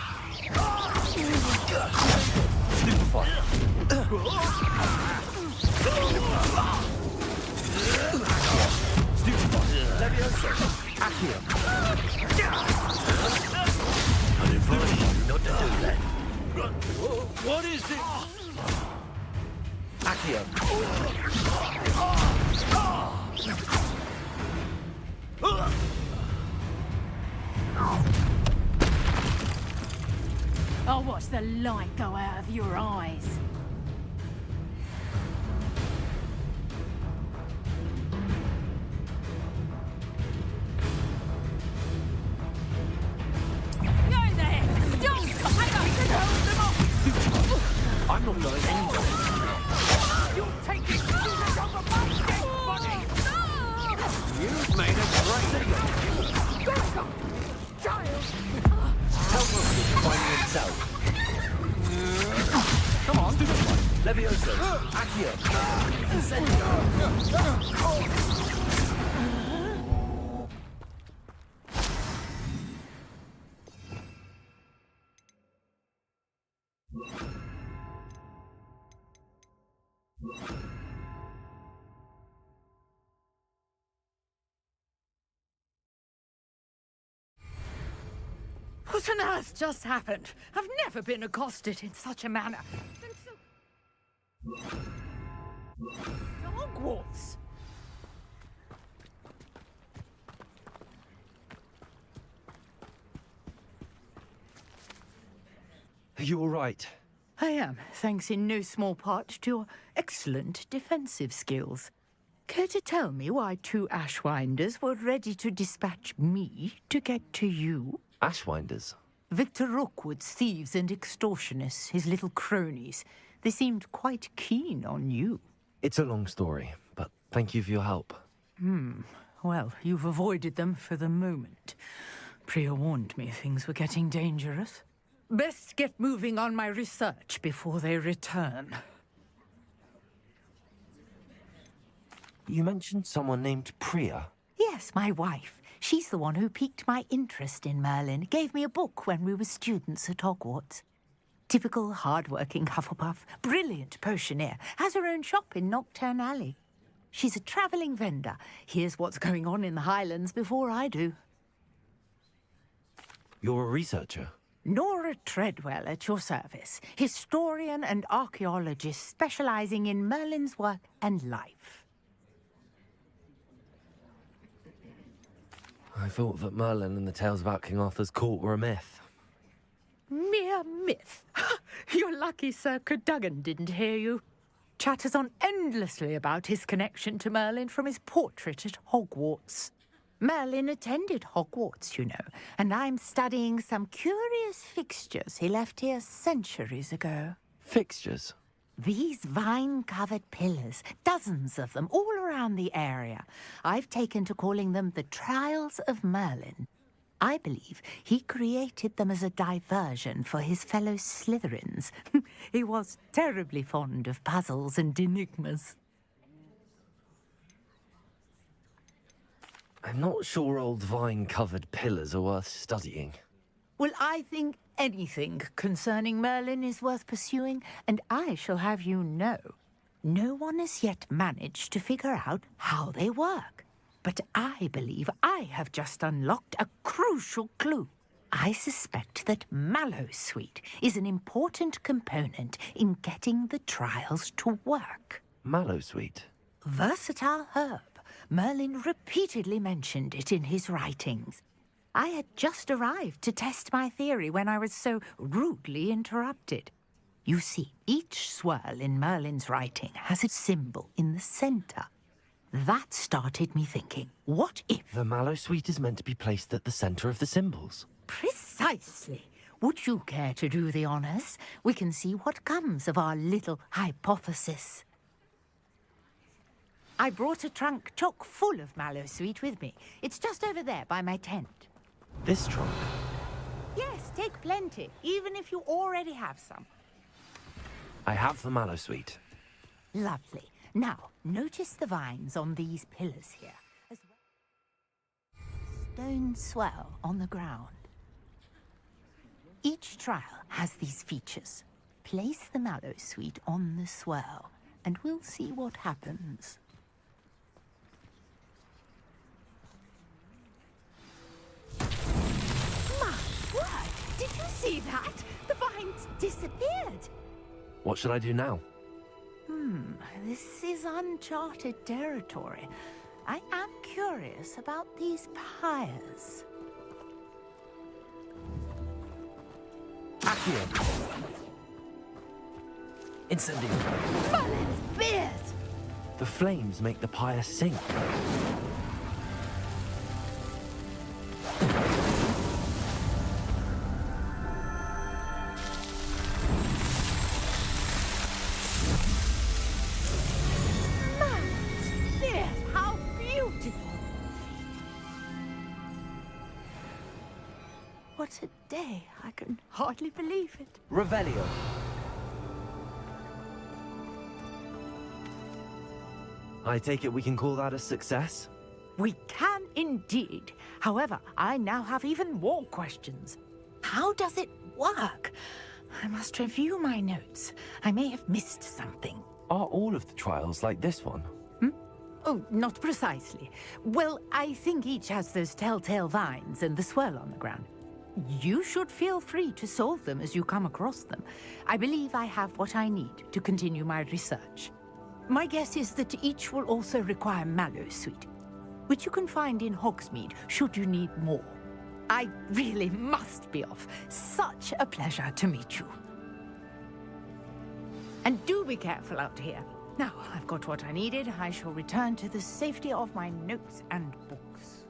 Levioso! Accio! I advise you not to do that. What is it? Accio! I'll watch the light go out of your eyes. Go there! Stop! I can hold them off! I'm not going anywhere. You'll take this student off of my dead body! You've made a great Go, child! Help us finding himself. Come on, Levioso! Accio! Incendio! What on earth just happened? I've never been accosted in such a manner. Hogwarts! Are you all right? I am, thanks in no small part to your excellent defensive skills. Care to tell me why two Ashwinders were ready to dispatch me to get to you? Ashwinders? Victor Rookwood's thieves and extortionists, his little cronies. They seemed quite keen on you. It's a long story, but thank you for your help. Well, you've avoided them for the moment. Priya warned me things were getting dangerous. Best get moving on my research before they return. You mentioned someone named Priya. Yes, my wife. She's the one who piqued my interest in Merlin, gave me a book when we were students at Hogwarts. Typical hard-working Hufflepuff, brilliant potioneer, has her own shop in Knockturn Alley. She's a travelling vendor, hears what's going on in the Highlands before I do. You're a researcher? Nora Treadwell at your service, historian and archaeologist specialising in Merlin's work and life. I thought that Merlin and the tales about King Arthur's court were a myth. Mere myth. You're lucky Sir Cadogan didn't hear you. Chatters on endlessly about his connection to Merlin from his portrait at Hogwarts. Merlin attended Hogwarts, you know, and I'm studying some curious fixtures he left here centuries ago. Fixtures? These vine-covered pillars, dozens of them, all around the area. I've taken to calling them the Trials of Merlin. I believe he created them as a diversion for his fellow Slytherins. He was terribly fond of puzzles and enigmas. I'm not sure old vine-covered pillars are worth studying. Well, I think anything concerning Merlin is worth pursuing, and I shall have you know, no one has yet managed to figure out how they work. But I believe I have just unlocked a crucial clue. I suspect that Mallowsweet is an important component in getting the trials to work. Mallowsweet? Versatile herb. Merlin repeatedly mentioned it in his writings. I had just arrived to test my theory when I was so rudely interrupted. You see, each swirl in Merlin's writing has a symbol in the center. That started me thinking, what if... The Mallowsweet is meant to be placed at the center of the symbols. Precisely. Would you care to do the honors? We can see what comes of our little hypothesis. I brought a trunk chock full of Mallowsweet with me. It's just over there by my tent. This trunk? Yes, take plenty, even if you already have some. I have the Mallowsweet. Lovely. Now, notice the vines on these pillars here, as well. Stone swell on the ground. Each trial has these features. Place the Mallowsweet on the swell, and we'll see what happens. My word! Did you see that? The vines disappeared! What should I do now? This is uncharted territory. I am curious about these pyres. Accio! Incendio! Merlin's beard! The flames make the pyre sink. How beautiful! What a day. I can hardly believe it. Revelio. I take it we can call that a success? We can indeed. However, I now have even more questions. How does it work? I must review my notes. I may have missed something. Are all of the trials like this one? Oh, not precisely. Well, I think each has those telltale vines and the swirl on the ground. You should feel free to solve them as you come across them. I believe I have what I need to continue my research. My guess is that each will also require Mallowsweet, which you can find in Hogsmeade should you need more. I really must be off. Such a pleasure to meet you. And do be careful out here. Now, I've got what I needed. I shall return to the safety of my notes and books.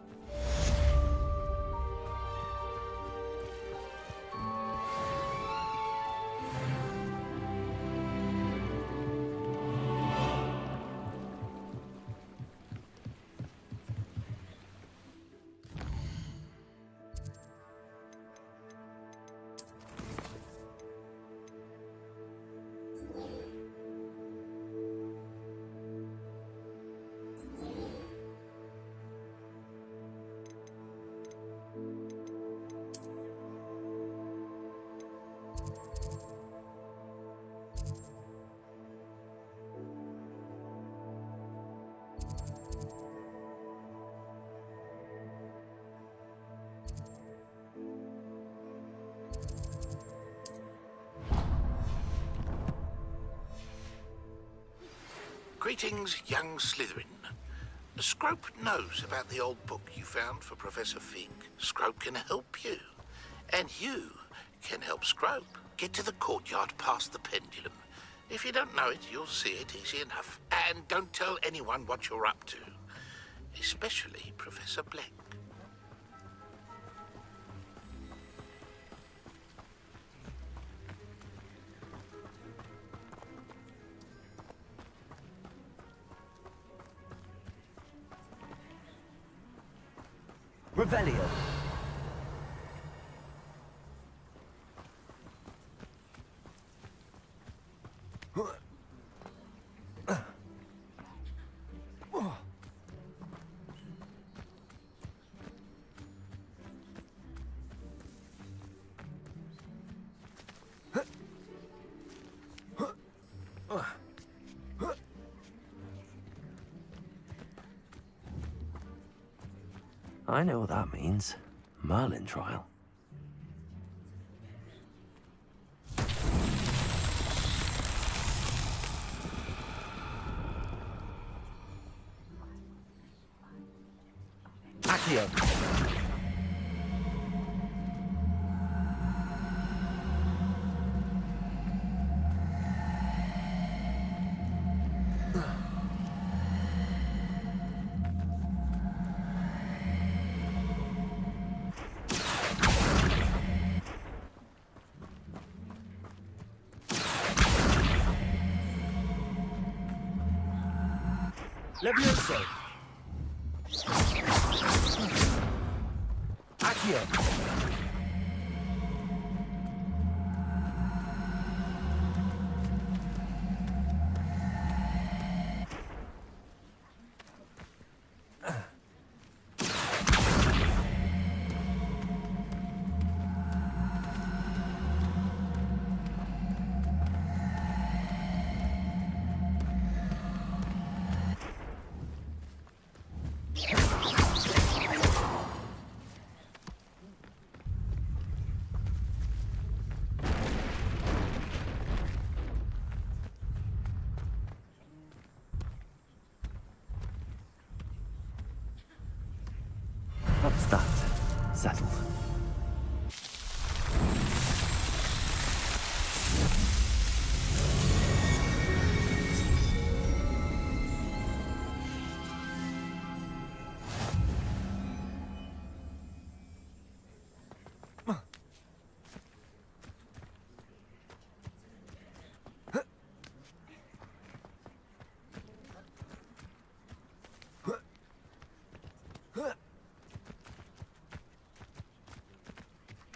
Greetings, young Slytherin. Scrope knows about the old book you found for Professor Fig. Scrope can help you. And you can help Scrope. Get to the courtyard past the pendulum. If you don't know it, you'll see it easy enough. And don't tell anyone what you're up to. Especially Professor Black. Revelio. I know what that means. Merlin trial. Accio. Levioso. Accio. What's that? Settled.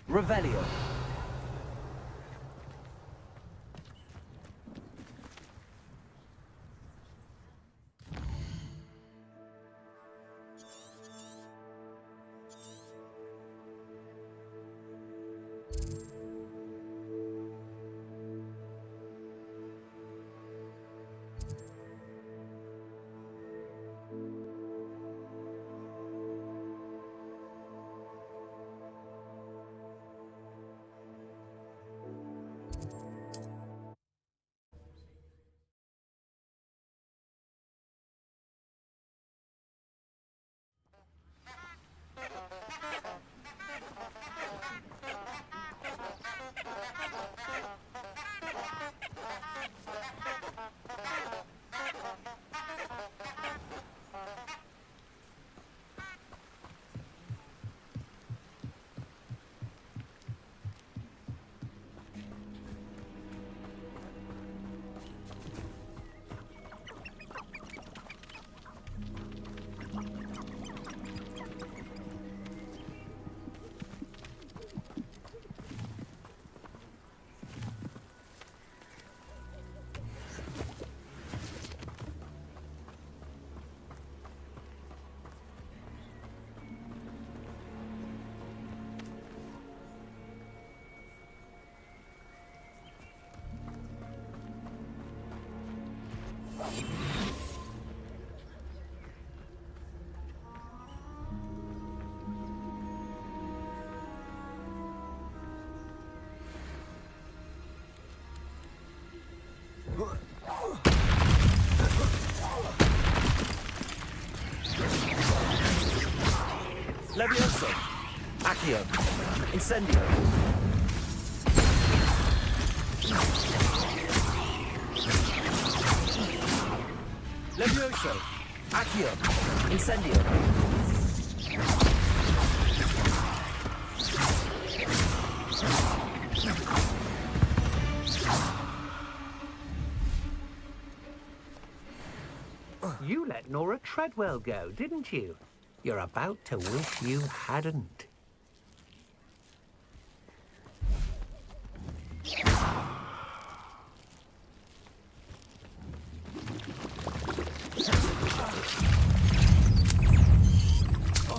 Revelio. Levioso. Accio. Incendio. Levioso. Accio. Incendio. You let Nora Treadwell go, didn't you? You're about to wish you hadn't.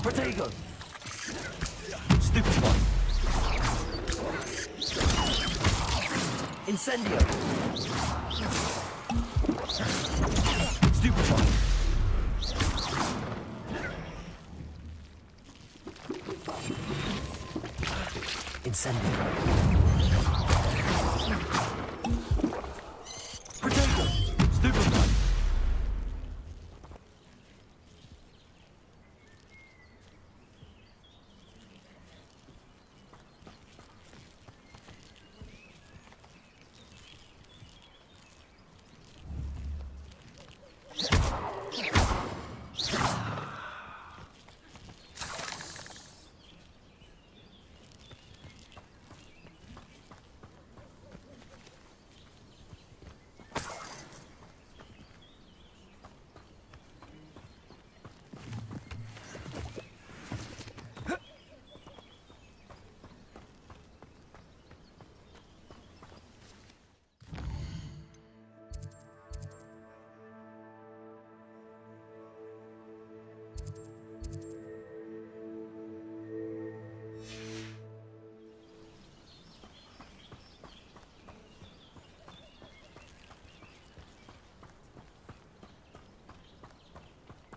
Protego! Stupid one! Incendio! Stupid one! Incendio. Potato! Stupefy!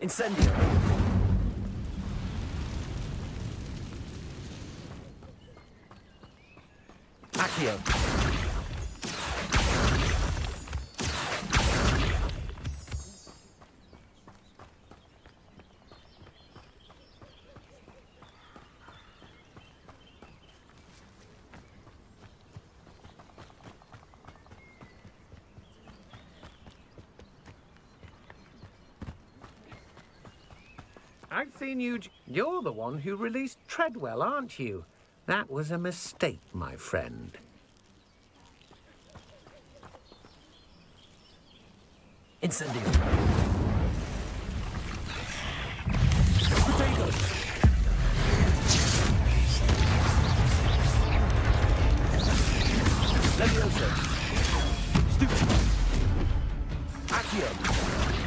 Incendio. Accio. I've seen you. You're the one who released Treadwell, aren't you? That was a mistake, my friend. Incendio. Potato! Levioso. Stupefy. Accio.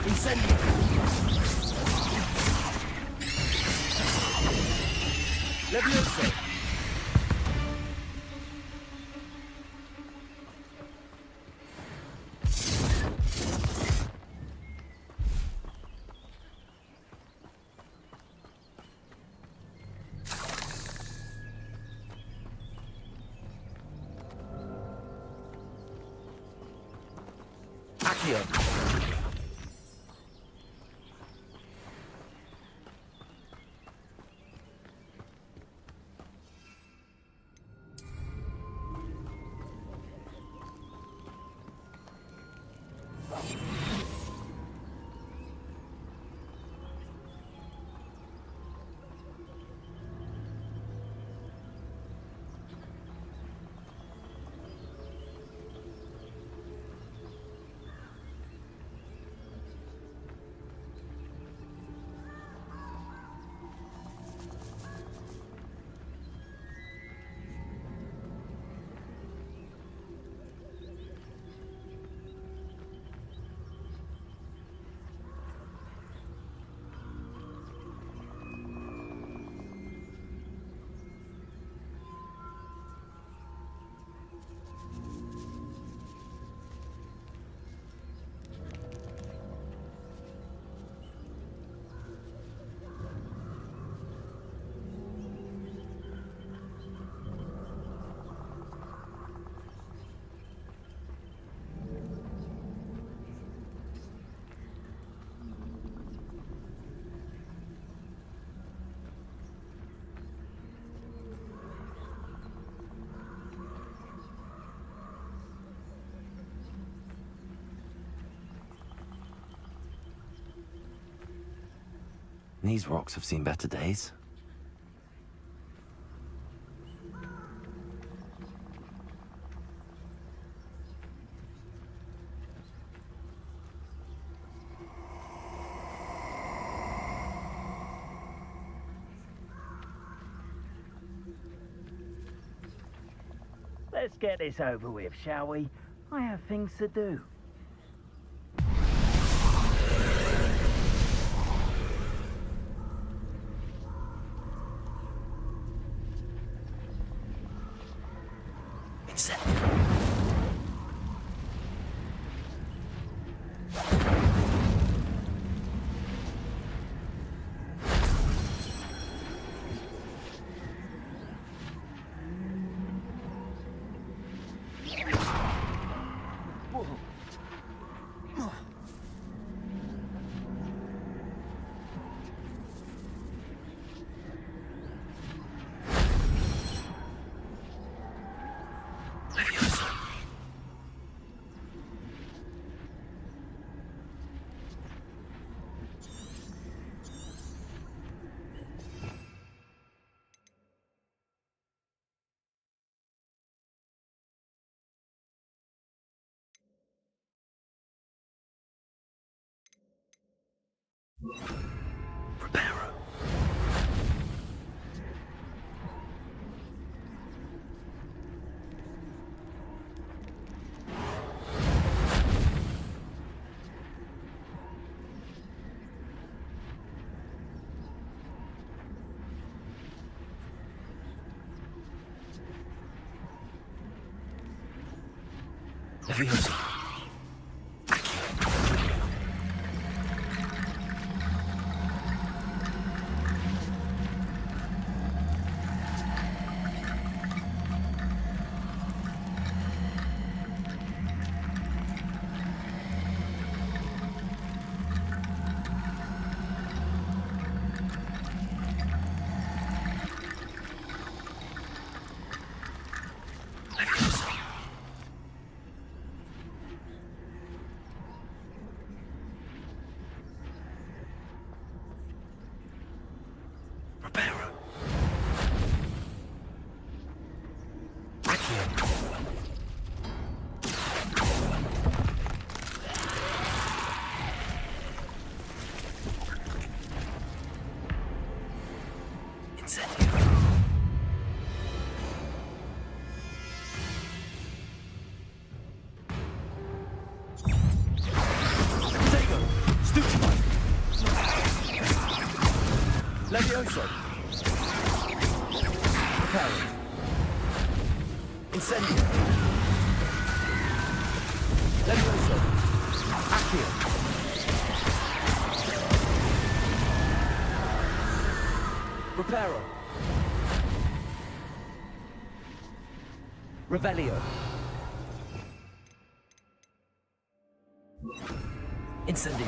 Incendio. Levioso. Accio. These rocks have seen better days. Let's get this over with, shall we? I have things to do. Leviosa. Levioso. Preparing. Incendio. Levioso. Accio. Reparo. Revelio. Incendio.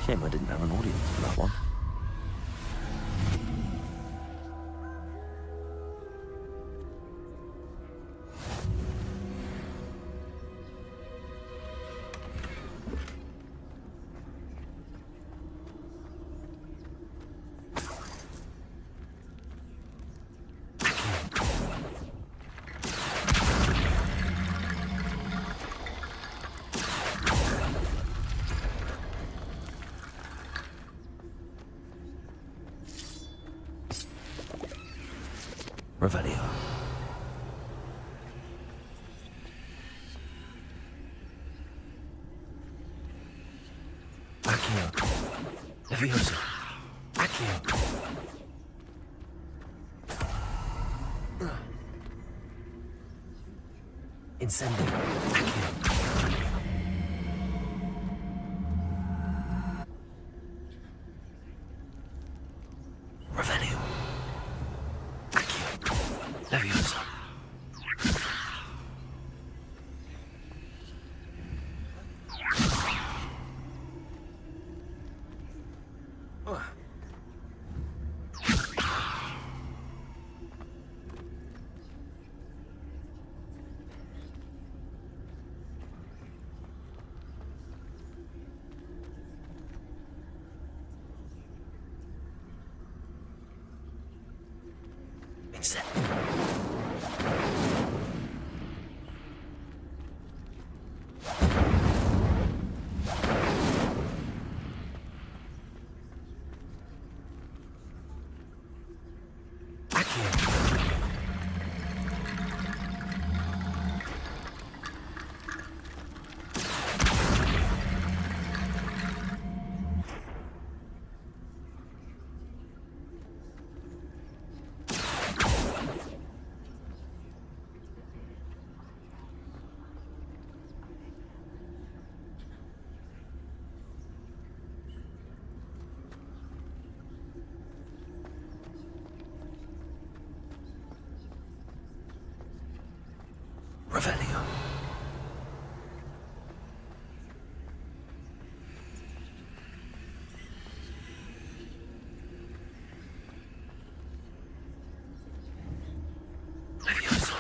Shame I didn't have an audience for that one. Revelio. Accio. Leviosa. Accio. Incendio. Accio. Revelio. Leviosa. Revelio. Leviosa.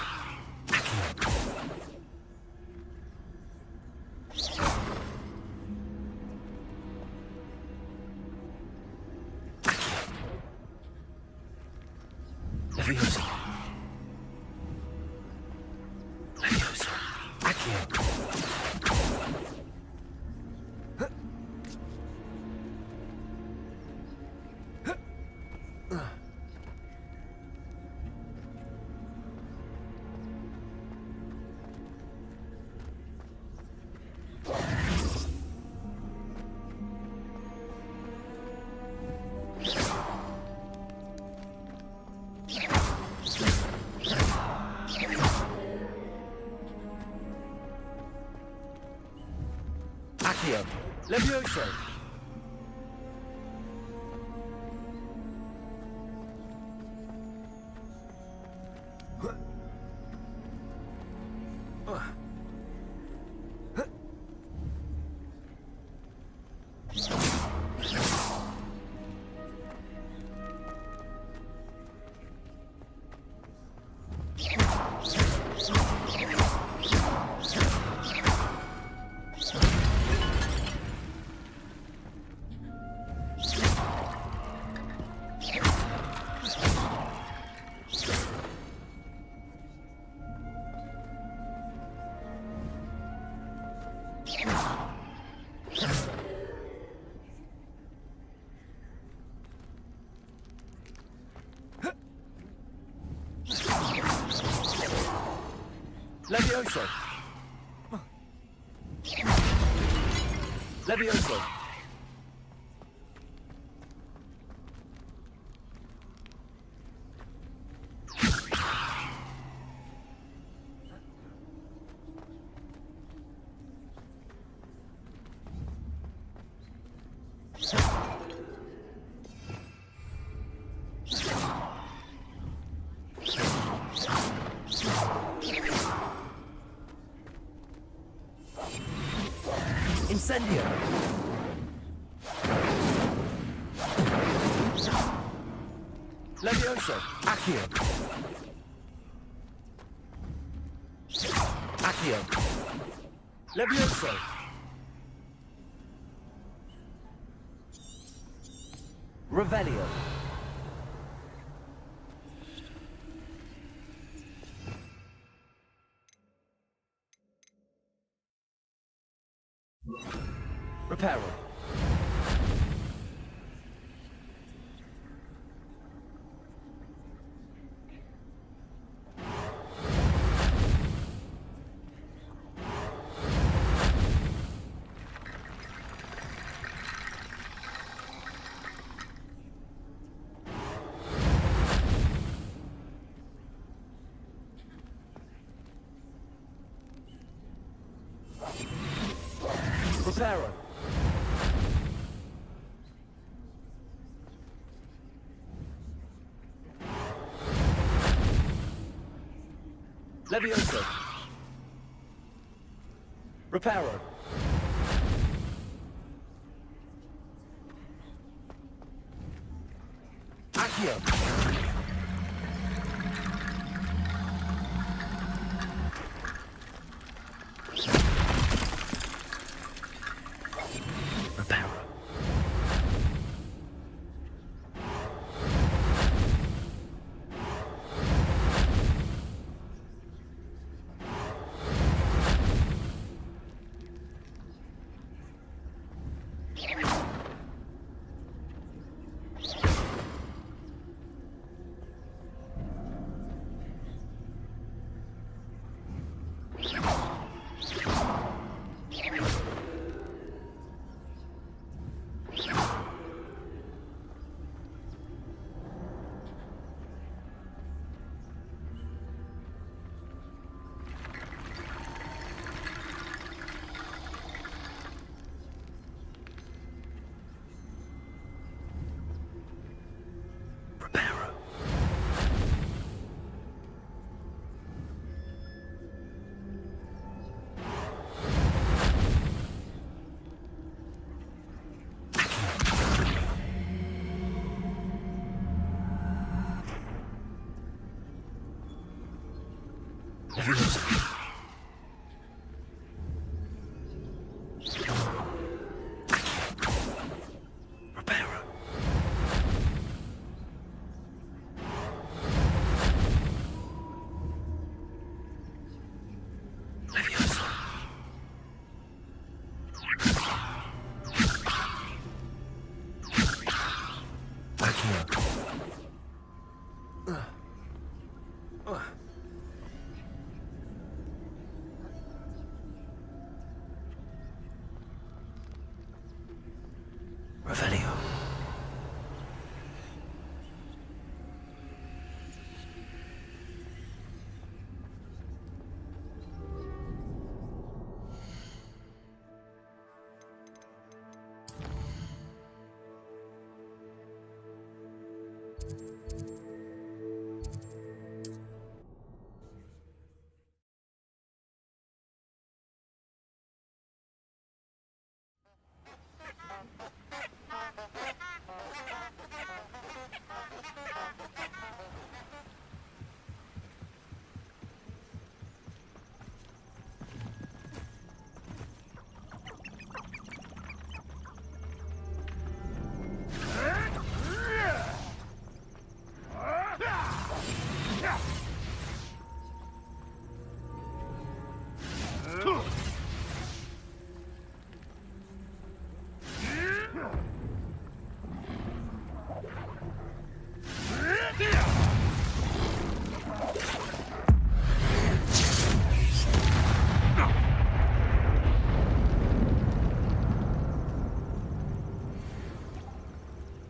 Leviosa. Leviosa. Accio. Levioso! Levioso! Levioso! Incendio! Levioso! Accio! Accio! Levioso! Revelio! Reparo! Reparo! Levioso! Reparo! Accio! Reparo! Revelio.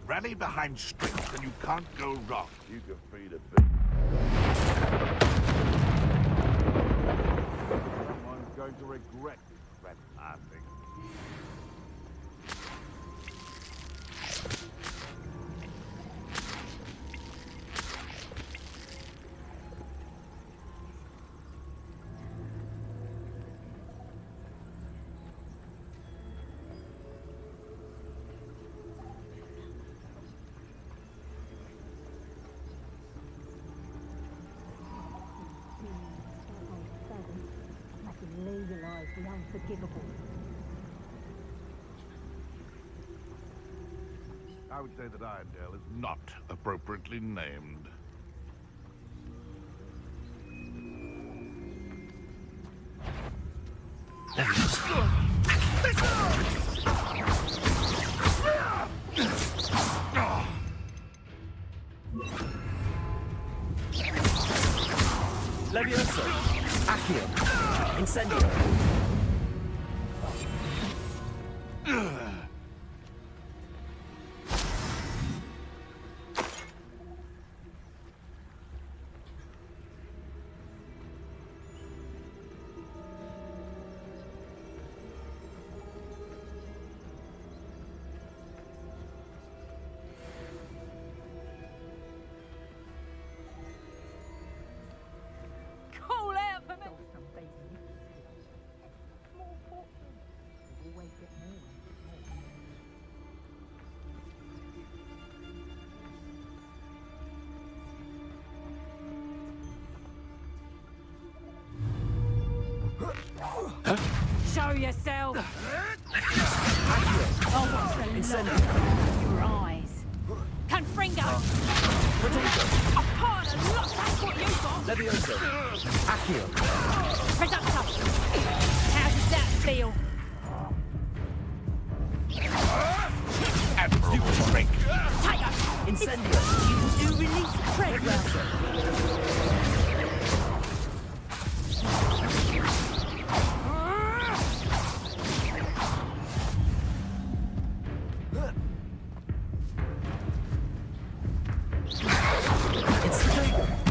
Rally behind strength and you can't go wrong. You can feed a bit. Someone's going to regret this trespassing. Legalise the unforgivable. I would say that Irondale is not appropriately named. Levioso! Accio! Incendio! Call out for me! More fortune. You always get more. Show yourself! Oh, what's the look? Your eyes. Confringo! Apart and look, that's what you got! Levioso! Accio! Reductor! How does that feel? Admiral Drake. Tiger! Incendio! You do release Treadwell!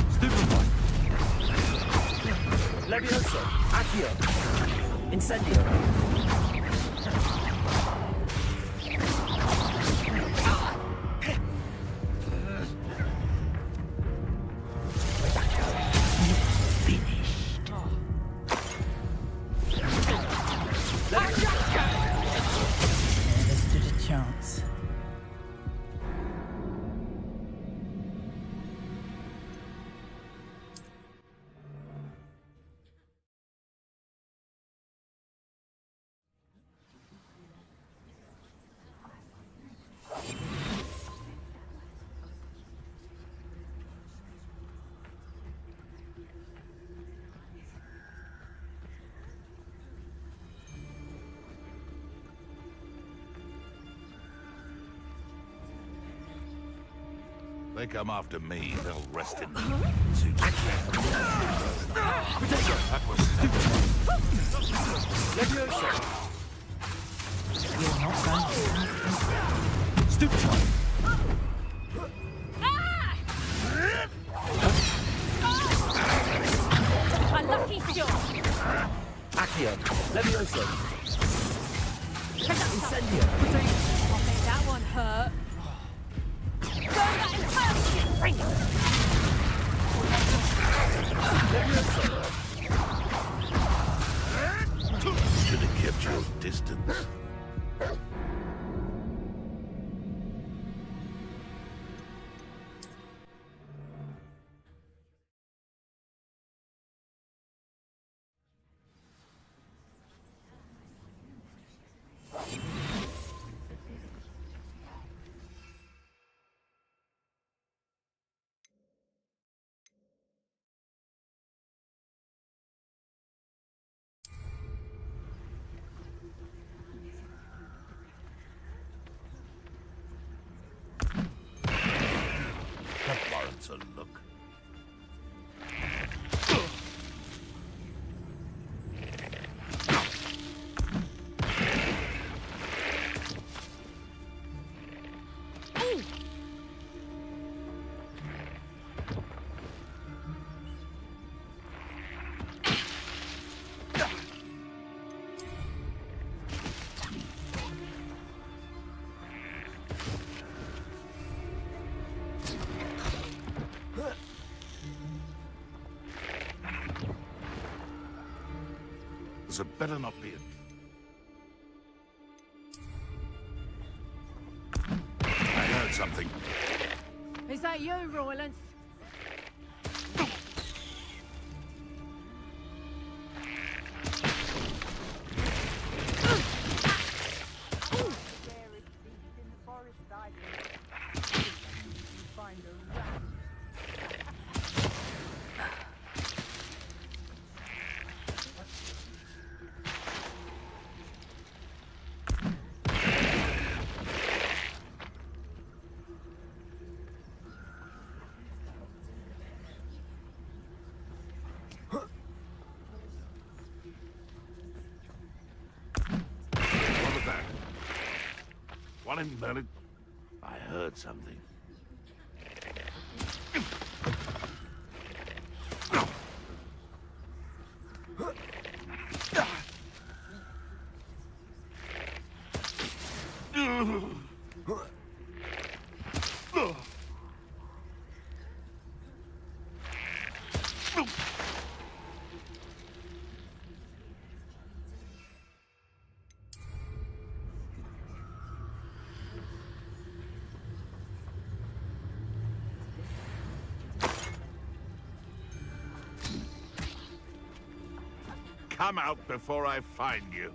Stupefy! Levioso! Accio! Incendio! Never stood a chance. They come after me, they'll rest in Uh-huh. That was Levioso! You're not going to. Stupefy! A lucky shot! Accio! Levioso! Incendio! I think that one hurt. Go back and first! Should have kept your distance. That warrants a look. So better not be. I heard something. Is that you, Roylance? One in Merlin. I heard something. Come out before I find you.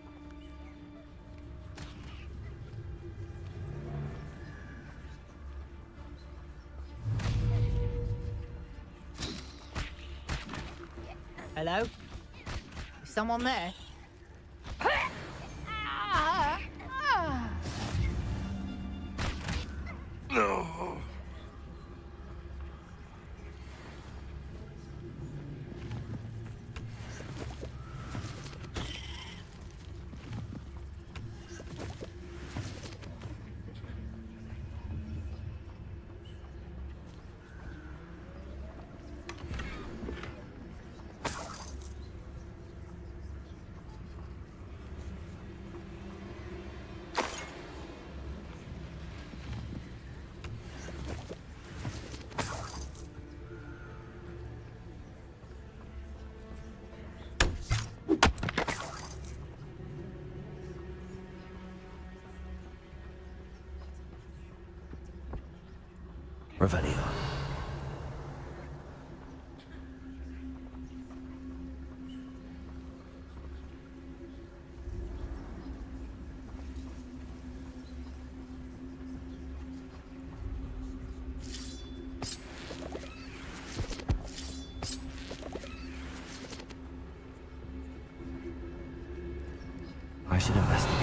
Hello? Is someone there? No. Revelio. I should investigate.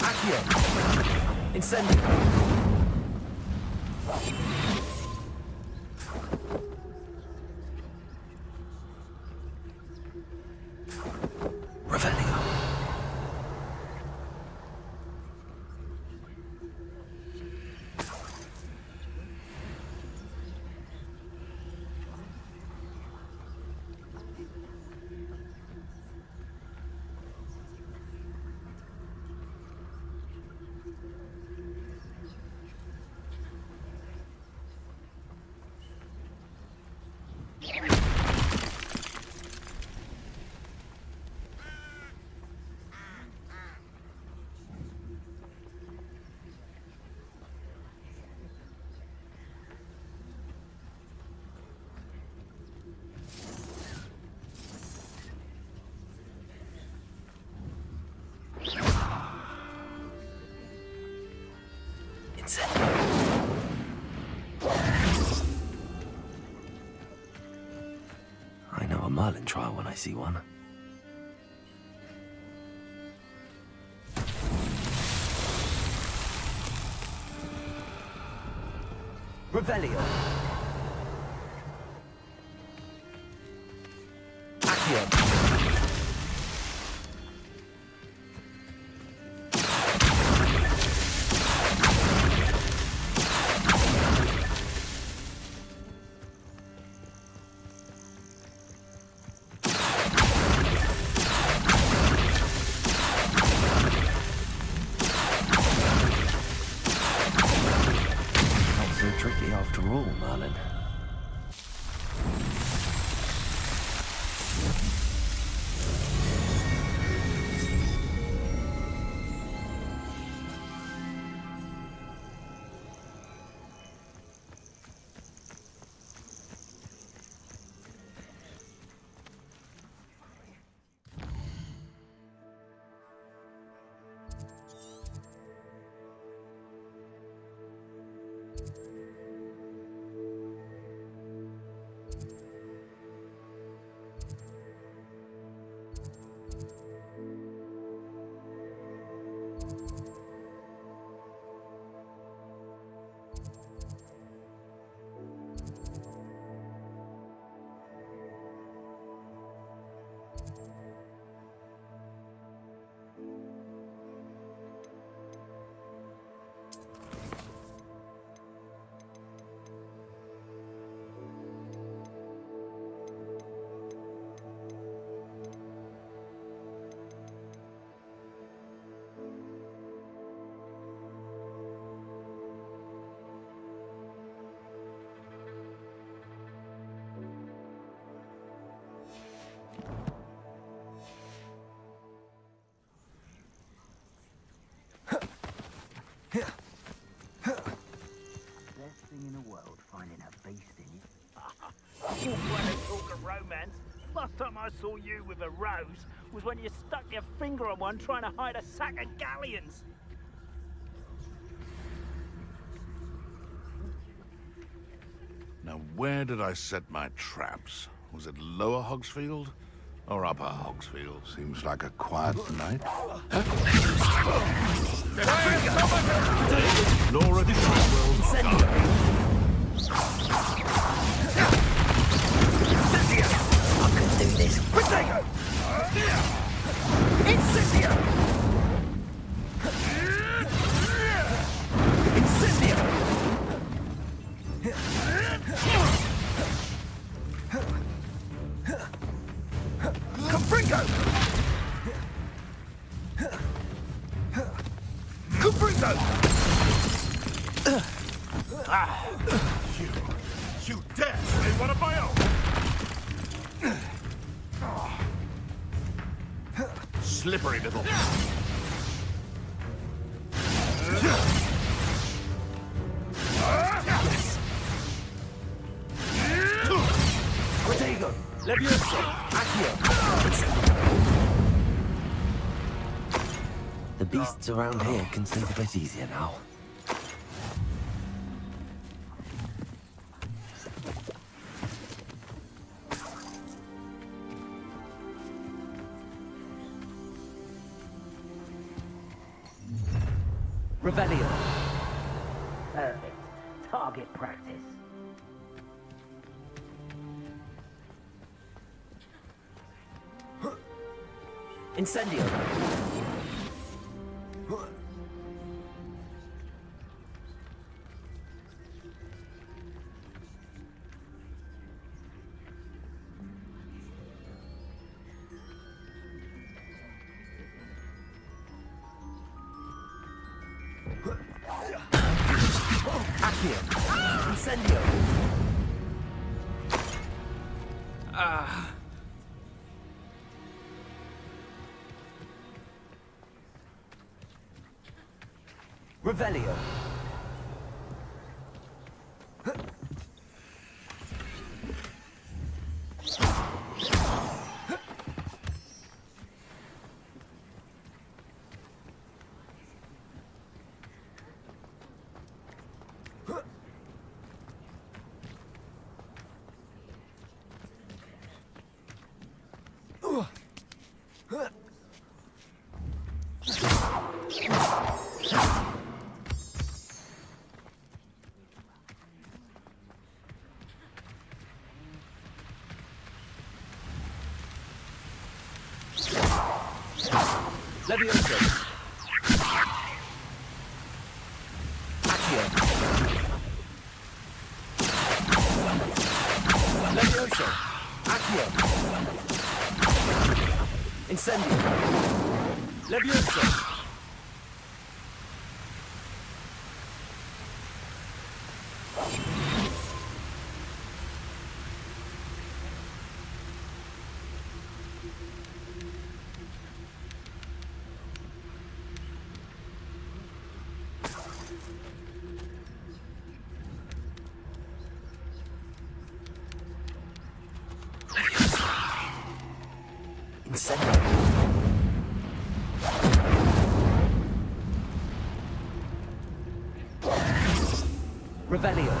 Accio! Incendio! I know a Merlin trial when I see one. Revelio. Accio. Tricky after all, Merlin. Best thing in the world, finding a beast in it. When they talk of romance, last time I saw you with a rose was when you stuck your finger on one trying to hide a sack of galleons. Now, where did I set my traps? Was it Lower Hogsfield or Upper Hogsfield? Seems like a quiet night. Laura I can do this. Protego! Incendio! Incendio! Capringo! Capringo! You dare slay one of my own! Slippery little... Protego! Levioso! Accio! The beasts around here can sleep a bit easier now. Revelio. Perfect. Target practice. Incendio. Accio. Incendio. Revelio. Levioso. Accio. Levioso. Accio. Incendio. Levioso. Revelio.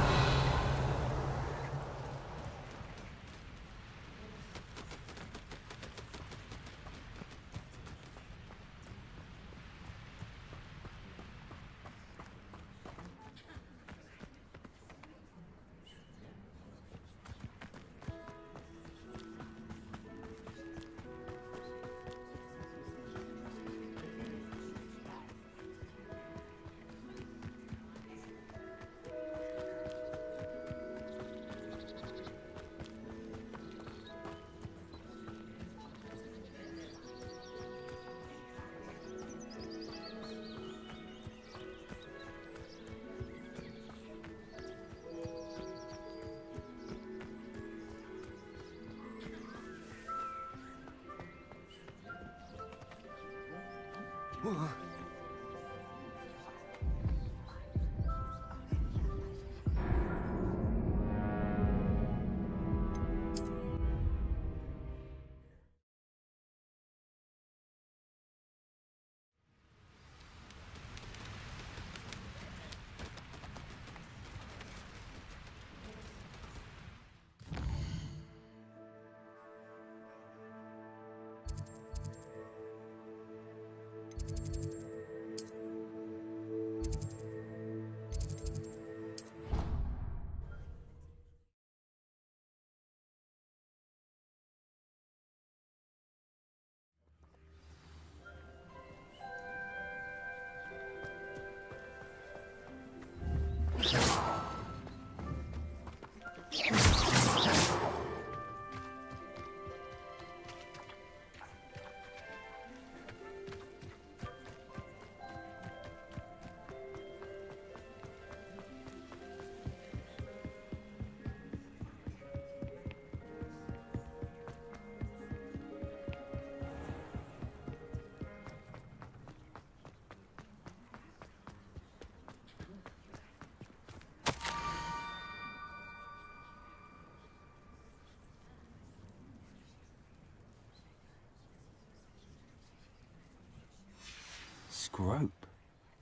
Scrope?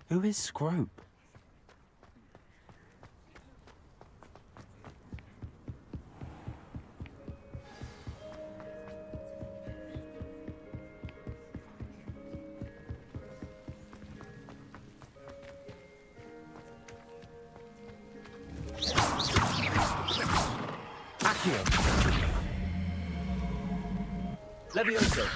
Who is Scrope? Levioso.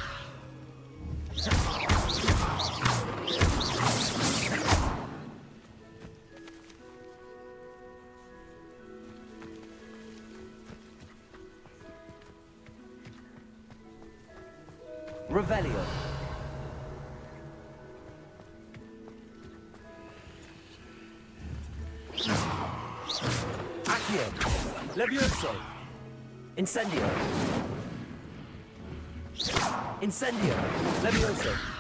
Revelio. Accio. Levioso. Incendio. Incendio. Levioso.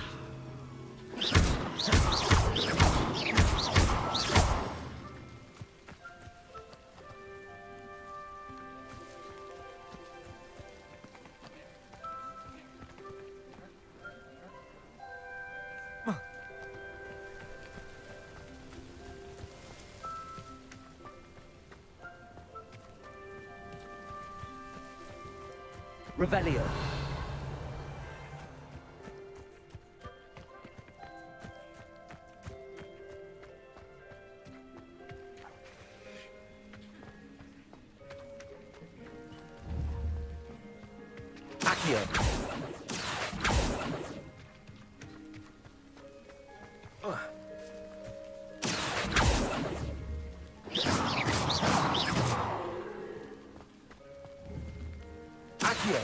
Revelio. Accio. Accio.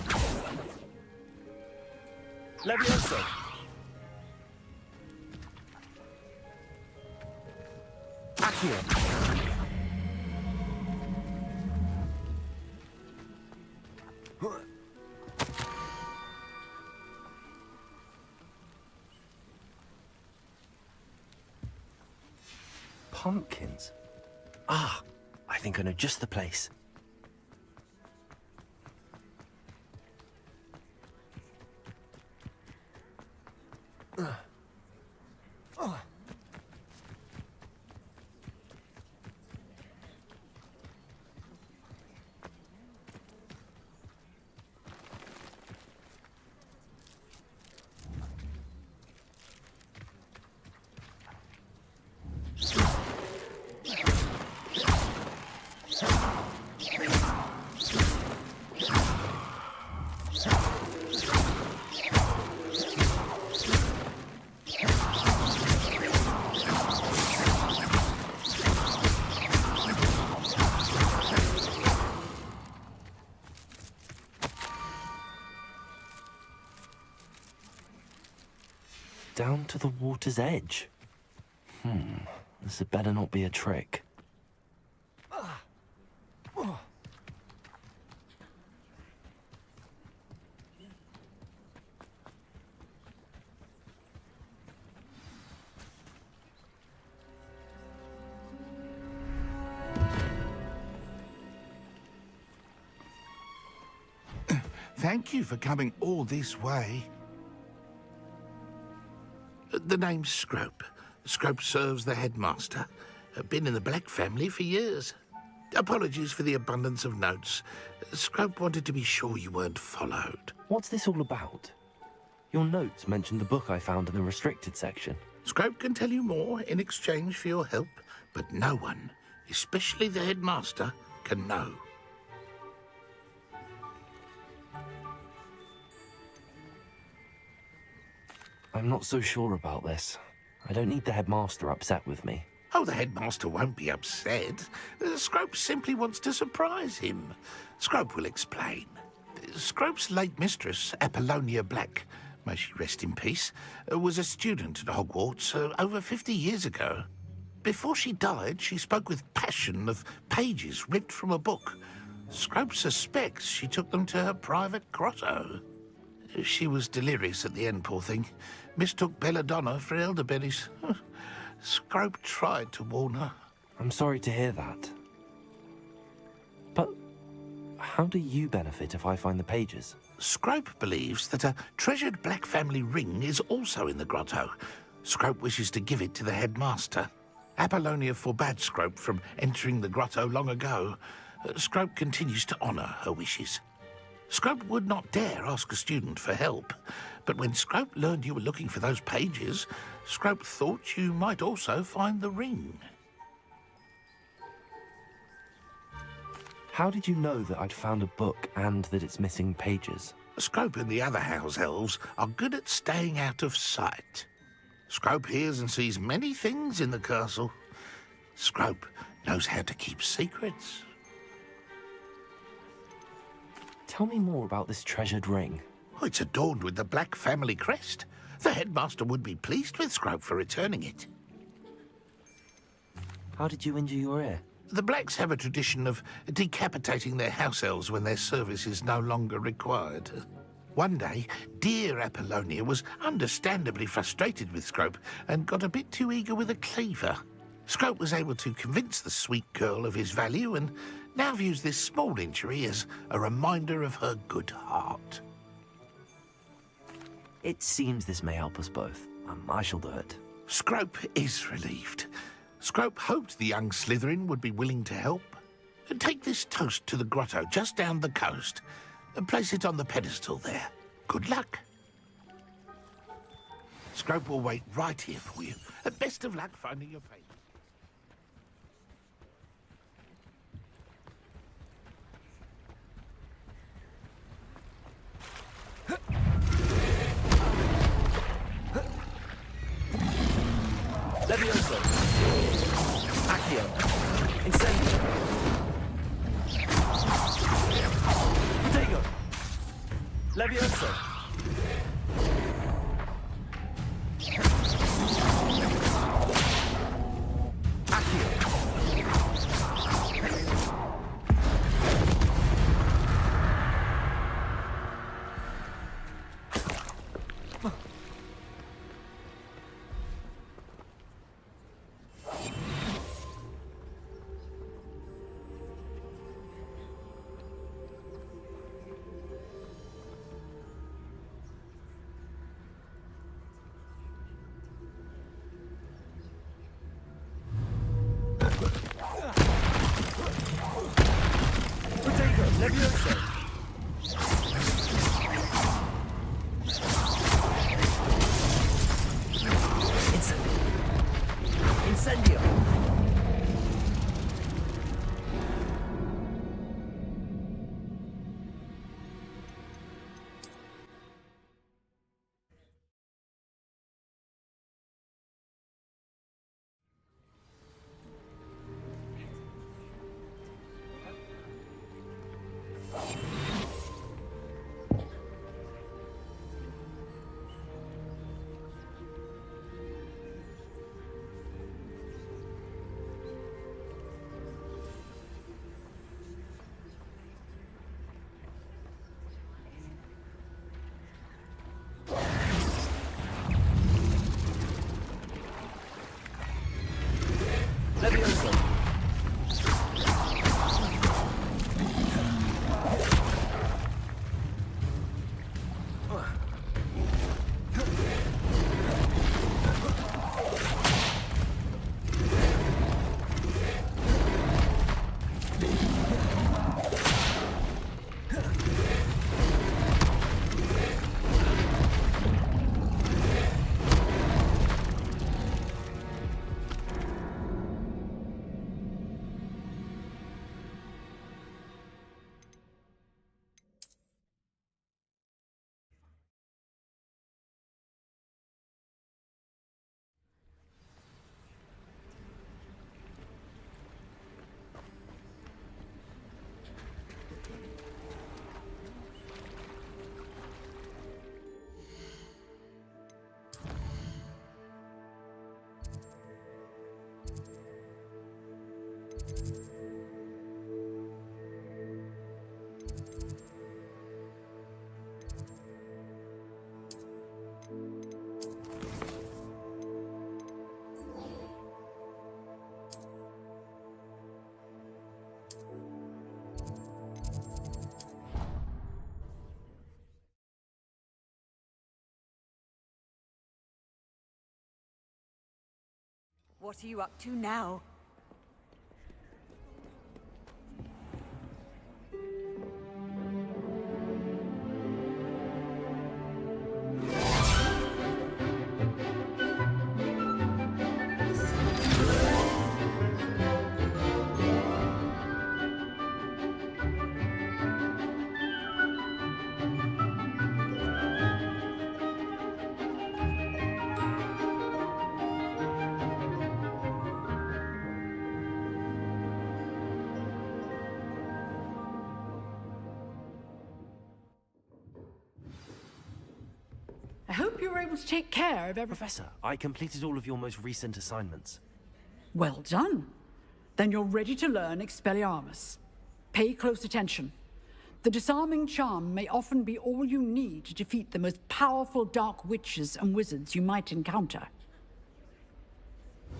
Levioso. Accio. Pumpkins. Ah, I think I know just the place. Down to the water's edge. This had better not be a trick. Thank you for coming all this way. The name's Scrope. Scrope serves the headmaster. Been in the Black family for years. Apologies for the abundance of notes. Scrope wanted to be sure you weren't followed. What's this all about? Your notes mentioned the book I found in the restricted section. Scrope can tell you more in exchange for your help, but no one, especially the headmaster, can know. I'm not so sure about this. I don't need the headmaster upset with me. Oh, the headmaster won't be upset. Scrope simply wants to surprise him. Scrope will explain. Scrope's late mistress, Apollonia Black, may she rest in peace, was a student at Hogwarts over 50 years ago. Before she died, she spoke with passion of pages ripped from a book. Scrope suspects she took them to her private grotto. She was delirious at the end, poor thing. Mistook belladonna for elderberries. Scrope tried to warn her. I'm sorry to hear that. But how do you benefit if I find the pages? Scrope believes that a treasured Black family ring is also in the grotto. Scrope wishes to give it to the headmaster. Apollonia forbade Scrope from entering the grotto long ago. Scrope continues to honour her wishes. Scrope would not dare ask a student for help, but when Scrope learned you were looking for those pages, Scrope thought you might also find the ring. How did you know that I'd found a book and that it's missing pages? Scrope and the other house elves are good at staying out of sight. Scrope hears and sees many things in the castle. Scrope knows how to keep secrets. Tell me more about this treasured ring. Oh, it's adorned with the Black family crest. The headmaster would be pleased with Scrope for returning it. How did you injure your ear? The Blacks have a tradition of decapitating their house elves when their service is no longer required. One day, dear Apollonia was understandably frustrated with Scrope and got a bit too eager with a cleaver. Scrope was able to convince the sweet girl of his value and now views this small injury as a reminder of her good heart. It seems this may help us both. I shall do it. Scrope is relieved. Scrope hoped the young Slytherin would be willing to help. Take this toast to the grotto just down the coast and place it on the pedestal there. Good luck. Scrope will wait right here for you. Best of luck finding your fate. Levioso. Accio. Incendio. Protego. Levioso. Accio. Levioso. Incendio. Levioso. What are you up to now? you were able to take care of everything. Professor, I completed all of your most recent assignments. Well done. Then you're ready to learn Expelliarmus. Pay close attention. The disarming charm may often be all you need to defeat the most powerful dark witches and wizards you might encounter.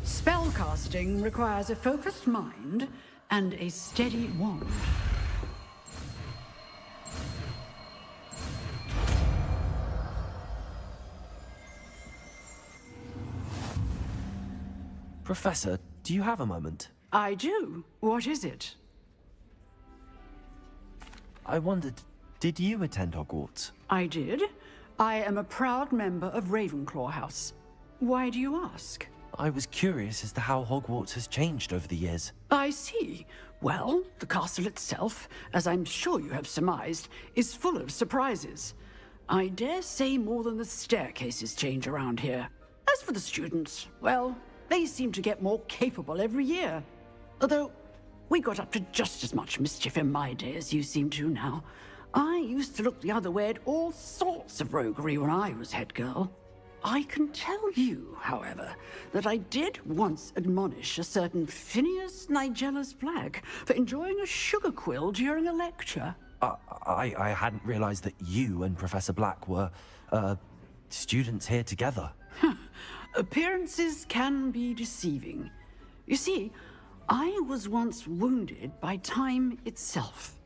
Spellcasting requires a focused mind and a steady wand. Professor, do you have a moment? I do. What is it? I wondered, did you attend Hogwarts? I did. I am a proud member of Ravenclaw House. Why do you ask? I was curious as to how Hogwarts has changed over the years. I see. Well, the castle itself, as I'm sure you have surmised, is full of surprises. I dare say more than the staircases change around here. As for the students, well, they seem to get more capable every year. Although, we got up to just as much mischief in my day as you seem to now. I used to look the other way at all sorts of roguery when I was head girl. I can tell you, however, that I did once admonish a certain Phineas Nigellus Black for enjoying a sugar quill during a lecture. I hadn't realized that you and Professor Black were, students here together. Appearances can be deceiving. You see, I was once wounded by time itself.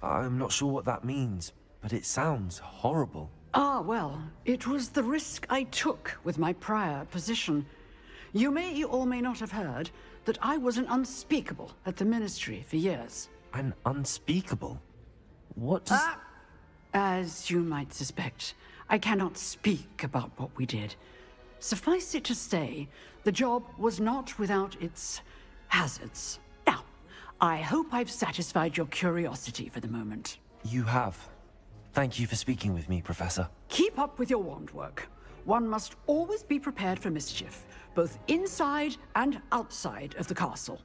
I'm not sure what that means, but it sounds horrible. Ah, well, it was the risk I took with my prior position. You may or may not have heard that I was an unspeakable at the Ministry for years. An unspeakable? What does... As you might suspect, I cannot speak about what we did. Suffice it to say, the job was not without its hazards. Now, I hope I've satisfied your curiosity for the moment. You have. Thank you for speaking with me, Professor. Keep up with your wand work. One must always be prepared for mischief, both inside and outside of the castle.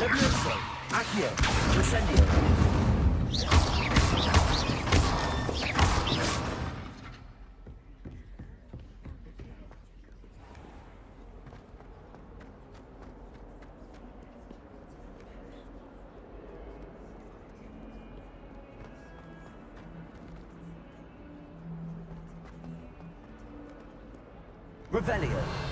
Levioso, Accio, Incendio. Revelio.